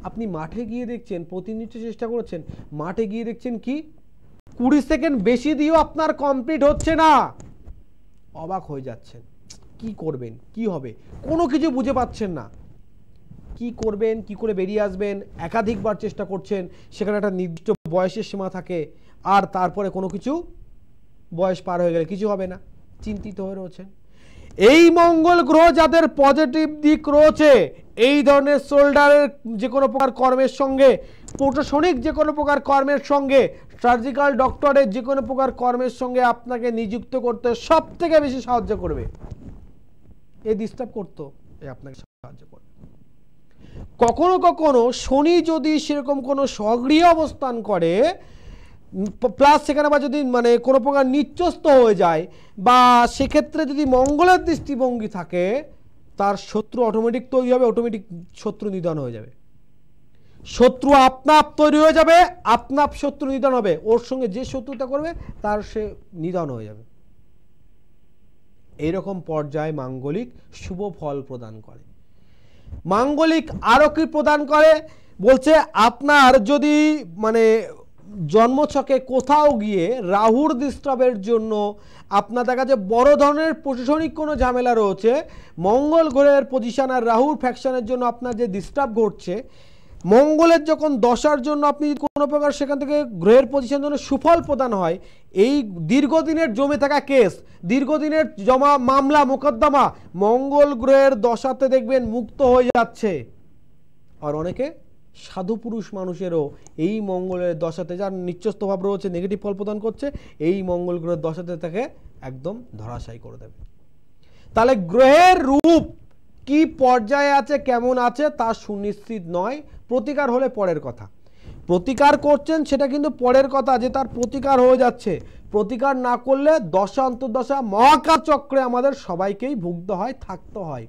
আপনি মাঠে গিয়ে দেখছেন, প্রতিনিয়ত চেষ্টা করেছেন, মাঠে গিয়ে দেখছেন কি 20 সেকেন্ড বেশি দিয়েও আপনার কমপ্লিট হচ্ছে না, অবাক হয়ে যাচ্ছেন। কি করবেন, কি হবে, কোনো কিছু বুঝে পাচ্ছেন না, কি করবেন, কি করে বেরিয়ে আসবেন। একাধিকবার চেষ্টা করছেন, সেখানে একটা নির্দিষ্ট বয়সের সীমা থাকে, আর তারপরে কোনো কিছু বয়স পার হয়ে গেলে কিছু হবে না, চিন্তিত হয়ে রয়েছেন। এই মঙ্গল গ্রহ যাদের পজিটিভ দিক রয়েছে, এই ধরনের সোল্ডারের যে কোনো প্রকার কর্মের সঙ্গে, প্রশাসনিক যে কোনো প্রকার কর্মের সঙ্গে, সার্জিক্যাল ডক্টরের যে কোনো প্রকার কর্মের সঙ্গে আপনাকে নিযুক্ত করতে সব থেকে বেশি সাহায্য করবে। এই ডিস্টার্ব করতো, এই আপনাকে সাহায্য করবে। কখনো কখনো শনি যদি সেরকম কোনো স্বগৃহ অবস্থান করে, প্লাস সেখানে বা যদি মানে কোনো প্রকার নিচস্থ হয়ে যায়, বা সেক্ষেত্রে যদি মঙ্গলের দৃষ্টিভঙ্গি থাকে, তার শত্রু অটোমেটিক তৈরি হবে, অটোমেটিক শত্রু নিধন হয়ে যাবে, শত্রু আপনাপ তৈরি হয়ে যাবে, আপনাপ শত্রু নিধন হবে, ওর সঙ্গে যে শত্রুতা করবে তার সে নিধন হয়ে যাবে। এইরকম পর্যায়ে মাঙ্গলিক শুভ ফল প্রদান করে। মাঙ্গলিক আরো কি প্রদান করে বলছে, আপনার যদি মানে জন্মছকে কোথাও গিয়ে রাহুর ডিস্টার্বের জন্য আপনার দেখা যাচ্ছে বড় ধরনের প্রশাসনিক কোনো ঝামেলা রয়েছে, মঙ্গল গ্রহের পজিশন আর রাহুর ফ্যাকশনের জন্য আপনার যে ডিস্টার্ব ঘটছে, মঙ্গলের যখন দশার জন্য আপনি কোনো প্রকার সেখান থেকে গ্রহের পজিশন জন্য সুফল প্রদান হয়, এই দীর্ঘদিনের জমে থাকা কেস, দীর্ঘদিনের জমা মামলা মোকদ্দমা মঙ্গল গ্রহের দশাতে দেখবেন মুক্ত হয়ে যাচ্ছে। আর অনেকে সাধু পুরুষ মানুষেরও এই মঙ্গলের দশাতে, যার নিচস্থ ভাব রয়েছে, নেগেটিভ ফল প্রদান করছে, এই মঙ্গল গ্রহের দশাতে তাকে একদম ধরাশায়ী করে দেবে। তাহলে গ্রহের রূপ কি পর্যায়ে আছে, কেমন আছে তা সুনিশ্চিত নয়। প্রতিকার হলে পরের কথা, প্রতিকার করছেন সেটা কিন্তু পরের কথা, যে তার প্রতিকার হয়ে যাচ্ছে। প্রতিকার না করলে দশা অন্তর্দশা মহাকার চক্রে আমাদের সবাইকেই ভুগতে হয়, থাকতে হয়,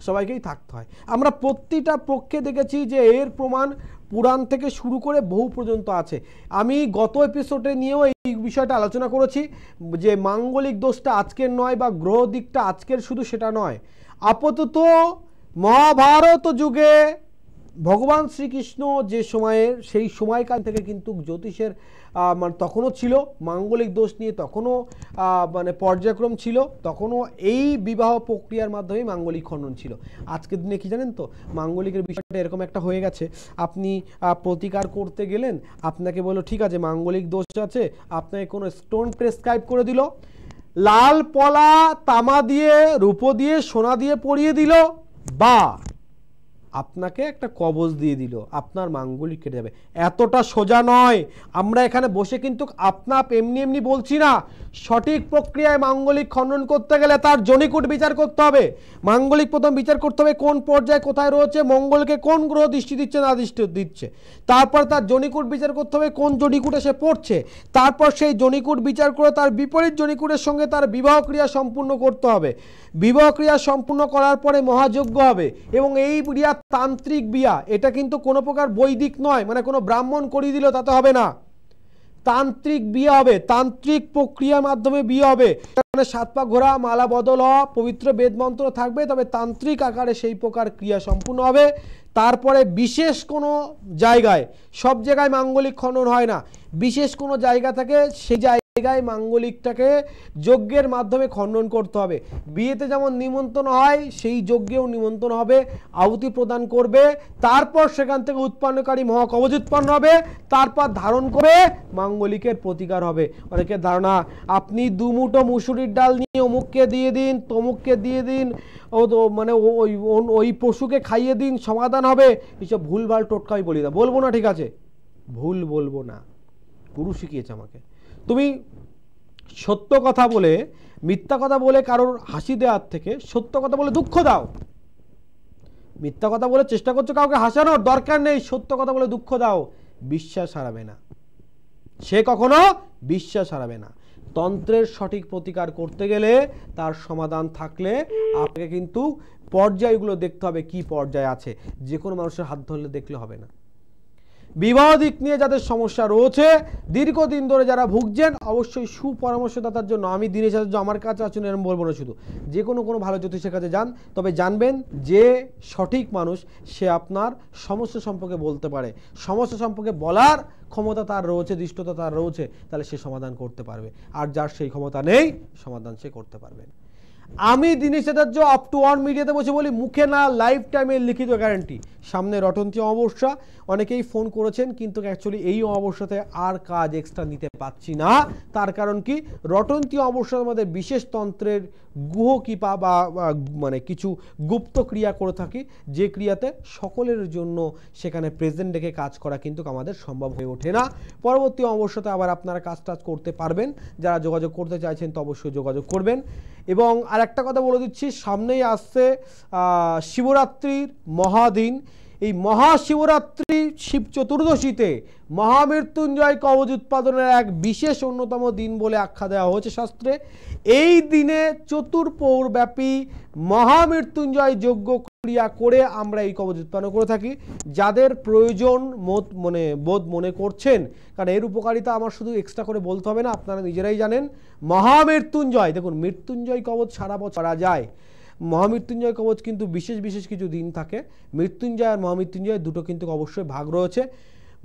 সবাইকেই থাকতে হয়। আমরা প্রতিটা পক্ষে দেখেছি যে এর প্রমাণ পুরাণ থেকে শুরু করে বহু পর্যন্ত আছে। আমি গত এপিসোডে নিয়েও এই বিষয়টা আলোচনা করেছি যে মাঙ্গলিক দোষটা আজকের নয়, বা গ্রহ দিকটা আজকের শুধু সেটা নয়। আপাতত মহাভারত যুগে ভগবান শ্রীকৃষ্ণ যে সময়ের, সেই সময়কাল থেকে কিন্তু জ্যোতিষের মানে তখনও ছিল, মাঙ্গলিক দোষ নিয়ে তখনও মানে পর্যায়ক্রম ছিল, তখনও এই বিবাহ প্রক্রিয়ার মাধ্যমে মাঙ্গলিক খণ্ডন ছিল। আজকের দিনে কি জানেন তো, মাঙ্গলিকের বিষয়টা এরকম একটা হয়ে গেছে, আপনি প্রতিকার করতে গেলেন, আপনাকে বললো ঠিক আছে মাঙ্গলিক দোষ আছে, আপনাকে কোনো স্টোন প্রেসক্রাইব করে দিল, লাল পলা তামা দিয়ে, রূপো দিয়ে, সোনা দিয়ে পরিয়ে দিল, বা আপনাকে একটা কবজ দিয়ে দিল, আপনার মাঙ্গলিক কেটে যাবে। এতটা সোজা নয়। আমরা এখানে বসে কিন্তু আপনার এমনি এমনি বলছি না। সঠিক প্রক্রিয়ায় মাঙ্গলিক খণ্ডন করতে গেলে তার জনিকুট বিচার করতে হবে। মাঙ্গলিক প্রথম বিচার করতে হবে কোন পর্যায়ে কোথায় রয়েছে, মঙ্গলকে কোন গ্রহ দৃষ্টি দিচ্ছে না দৃষ্টি দিচ্ছে। তারপর তার জনিকুট বিচার করতে হবে কোন জনিকুটে সে পড়ছে। তারপর সেই জনিকুট বিচার করে তার বিপরীত জনিকুটের সঙ্গে তার বিবাহ ক্রিয়া সম্পূর্ণ করতে হবে। বিবাহ ক্রিয়া সম্পূর্ণ করার পরে মহাযজ্ঞ হবে এবং এই ক্রিয়া তান্ত্রিক বিয়া। এটা কিন্তু কোনো প্রকার বৈদিক নয়, মানে কোনো ব্রাহ্মণ করিয়ে দিল তাতে হবে না। তান্ত্রিক বিয়ে হবে, তান্ত্রিক প্রক্রিয়ার মাধ্যমে বিয়ে হবে। মানে 7 পা ঘোরা, মালা বদল হওয়া, পবিত্র বেদ মন্ত্র থাকবে, তবে তান্ত্রিক আকারে সেই প্রকার ক্রিয়া সম্পূর্ণ হবে। তারপরে বিশেষ কোনো জায়গায়, সব জায়গায় মাঙ্গলিক খণ্ডন হয় না, বিশেষ কোনো জায়গা থাকে সেই জায়গায় মাঙ্গলিকটাকে যজ্ঞের মাধ্যমে খণ্ডন করতে হবে। বিয়েতে যেমন নিমন্ত্রণ হয় সেই যজ্ঞেও নিমন্ত্রণ হবে, আহুতি প্রদান করবে। তারপর সেখান থেকে উৎপন্নকারী মহাকবচ উৎপন্ন হবে, তারপর ধারণ করে মাঙ্গলিকের প্রতিকার হবে। অনেকের ধারণা আপনি 2 মুঠো মুসুরির ডাল নিয়ে অমুককে দিয়ে দিন, তমুককে দিয়ে দিন, ও তো মানে ওই পশুকে খাইয়ে দিন, সমাধান হবে। এইসব ভুলভাল টোটকা আমি বলি না, বলবো না, ঠিক আছে, ভুল বলবো না। গুরু শিখিয়েছে আমাকে, তুমি সত্য কথা বলে মিথ্যা কথা বলে কারোর হাসি দেওয়ার থেকে সত্য কথা বলে দুঃখ দাও। মিথ্যা কথা বলে চেষ্টা করছো কাউকে হাসানোর, দরকার নেই, সত্য কথা বলে দুঃখ দাও, বিশ্বাস হারাবে না, সে কখনো বিশ্বাস হারাবে না। তন্ত্রের সঠিক প্রতিকার করতে গেলে তার সমাধান থাকলে আপনাকে কিন্তু পর্যায়গুলো দেখতে হবে, কি পর্যায়ে আছে। যে কোনো মানুষের হাত ধরলে দেখলে হবে না। বিবাহ দিক নিয়ে যাদের সমস্যা রয়েছে, দীর্ঘদিন ধরে যারা ভুগছেন, অবশ্যই সুপরামর্শদাতার জন্য আমি দিনেশ আচার্য আমার কাছে আসুন এরকম বলবো না, শুধু যে কোনো ভালো জ্যোতিষের কাছে যান। তবে জানবেন যে সঠিক মানুষ সে আপনার সমস্যা সম্পর্কে বলতে পারে, সমস্যা সম্পর্কে বলার ক্ষমতা তার রয়েছে, দৃষ্টতা তার রয়েছে, তাহলে সে সমাধান করতে পারবে। আর যার সেই ক্ষমতা নেই, সমাধান সে করতে পারবে না। আমি দিনেশ আচার্য আপ টু 1 মিডিয়াতে বসে বলি, মুখে না, লাইফ টাইমের লিখিত গ্যারান্টি। সামনে রটন্তী অমাবস্যা, অনেকেই ফোন করেছেন, কিন্তু অ্যাকচুয়ালি এই অমাবস্যাতে আর কাজ এক্সট্রা নিতে পাচ্ছি না। তার কারণ কি, রটন্তী অমাবস্যার মধ্যে বিশেষ তন্ত্রের গুহ কৃপা বা মানে কিছু গুপ্ত ক্রিয়া করে থাকি, যে ক্রিয়াতে সকলের জন্য সেখানে প্রেজেন্ট রেখে কাজ করা কিন্তু আমাদের সম্ভব হয়ে ওঠে না। পরবর্তী অমাবস্যাতে আবার আপনারা কাজ করতে পারবেন। যারা যোগাযোগ করতে চাইছেন তো অবশ্যই যোগাযোগ করবেন। এবং আরেকটা কথা বলে দিচ্ছি, সামনেই আসছে শিবরাত্রির মহাদিন। এই মহাশিবরাত্রি শিব চতুর্দশীতে মহামৃত্যুঞ্জয় কবচ উৎপাদনের এক বিশেষ অন্যতম দিন বলে আখ্যা দেওয়া হয়েছে শাস্ত্রে। এই দিনে চতুর্পহর ব্যাপী মহামৃত্যুঞ্জয় যজ্ঞ ক্রিয়া করে আমরা এই কবচ উৎপন্ন করে থাকি। যাদের প্রয়োজন বোধ মনে করছেন, কারণ এর উপকারিতা আমার শুধু এক্সট্রা করে বলতে হবে না, আপনারা নিজেরাই জানেন। মহামৃত্যুঞ্জয়, দেখুন মৃত্যুঞ্জয় কবচ সারা বছর করা যায়। মহামৃত্যুঞ্জয় কবচ কিন্তু বিশেষ বিশেষ কিছু দিন থাকে। মৃত্যুঞ্জয় আর মহামৃত্যুঞ্জয় দুটো কিন্তু অবশ্যই ভাগ রয়েছে।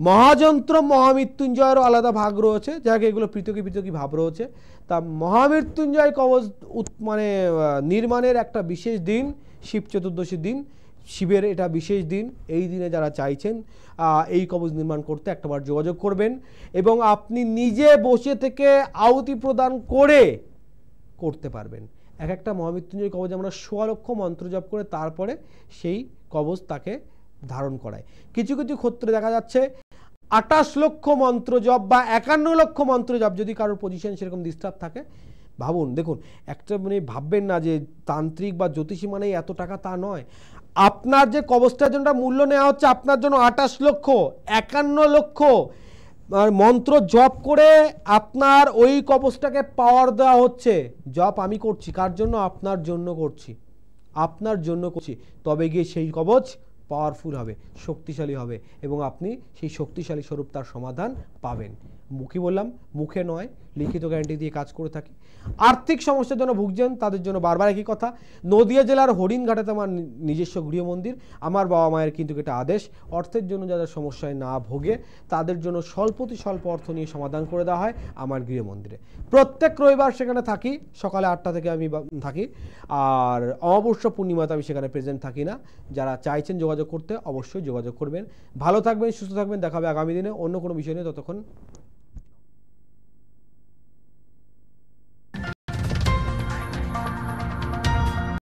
মহাযন্ত্র মহামৃত্যুঞ্জয়েরও আলাদা ভাগ রয়েছে, যাকে এগুলো পৃথকী পৃথকী ভাব রয়েছে। তা মহামৃত্যুঞ্জয় কবচ মানে নির্মাণের একটা বিশেষ দিন শিব চতুর্দশীর দিন, শিবের এটা বিশেষ দিন। এই দিনে যারা চাইছেন এই কবচ নির্মাণ করতে একটাবার যোগাযোগ করবেন এবং আপনি নিজে বসে থেকে আহুতি প্রদান করে করতে পারবেন। এক একটা মহামৃত্যুঞ্জয় কবচ আমরা ১৬ লক্ষ মন্ত্র জপ করে তারপরে সেই কবচ তাকে ধারণ করায়। কিছু কিছু ক্ষেত্রে দেখা যাচ্ছে ২৮ লক্ষ মন্ত্র জপ বা ৫১ লক্ষ মন্ত্র জপ, যদি কারোর পজিশন সেরকম ডিস্টার্ব থাকে। ভাবুন, দেখুন, একটা মানে ভাববেন না যে তান্ত্রিক বা জ্যোতিষী মানে এত টাকা, তা নয়। আপনার যে কবচটার জন্য মূল্য নেওয়া হচ্ছে, আপনার জন্য ২৮ লক্ষ ৫১ লক্ষ মন্ত্র জপ করে আপনার ওই কবচটাকে পাওয়ার দেওয়া হচ্ছে। জপ আমি করছি কার জন্য? আপনার জন্য করছি, আপনার জন্য করছি। তবে গিয়ে সেই কবচ পাওয়ারফুল হবে, শক্তিশালী হবে এবং আপনি সেই শক্তিশালী স্বরূপ তার সমাধান পাবেন। মুখে বললাম, মুখে নয়, লিখিত গ্যারান্টি দিয়ে কাজ করে থাকি। আর্থিক সমস্যার জন্য ভুগছেন তাদের জন্য বারবার একই কথা, নদিয়া জেলার হরিণঘাটাতে আমার নিজস্ব গৃহমন্দির। আমার বাবা মায়ের কিন্তু এটা আদেশ, অর্থের জন্য যাদের সমস্যায় না ভোগে তাদের জন্য স্বল্পতি স্বল্প অর্থ নিয়ে সমাধান করে দেওয়া হয় আমার গৃহমন্দিরে। প্রত্যেক রবিবার সেখানে থাকি, সকালে ৮টা থেকে আমি থাকি। আর অমাবস্যা পূর্ণিমাতে আমি সেখানে প্রেজেন্ট থাকি না। যারা চাইছেন যোগাযোগ করতে অবশ্যই যোগাযোগ করবেন। ভালো থাকবেন, সুস্থ থাকবেন, দেখা হবে আগামী দিনে অন্য কোনো বিষয় নিয়ে। ততক্ষণ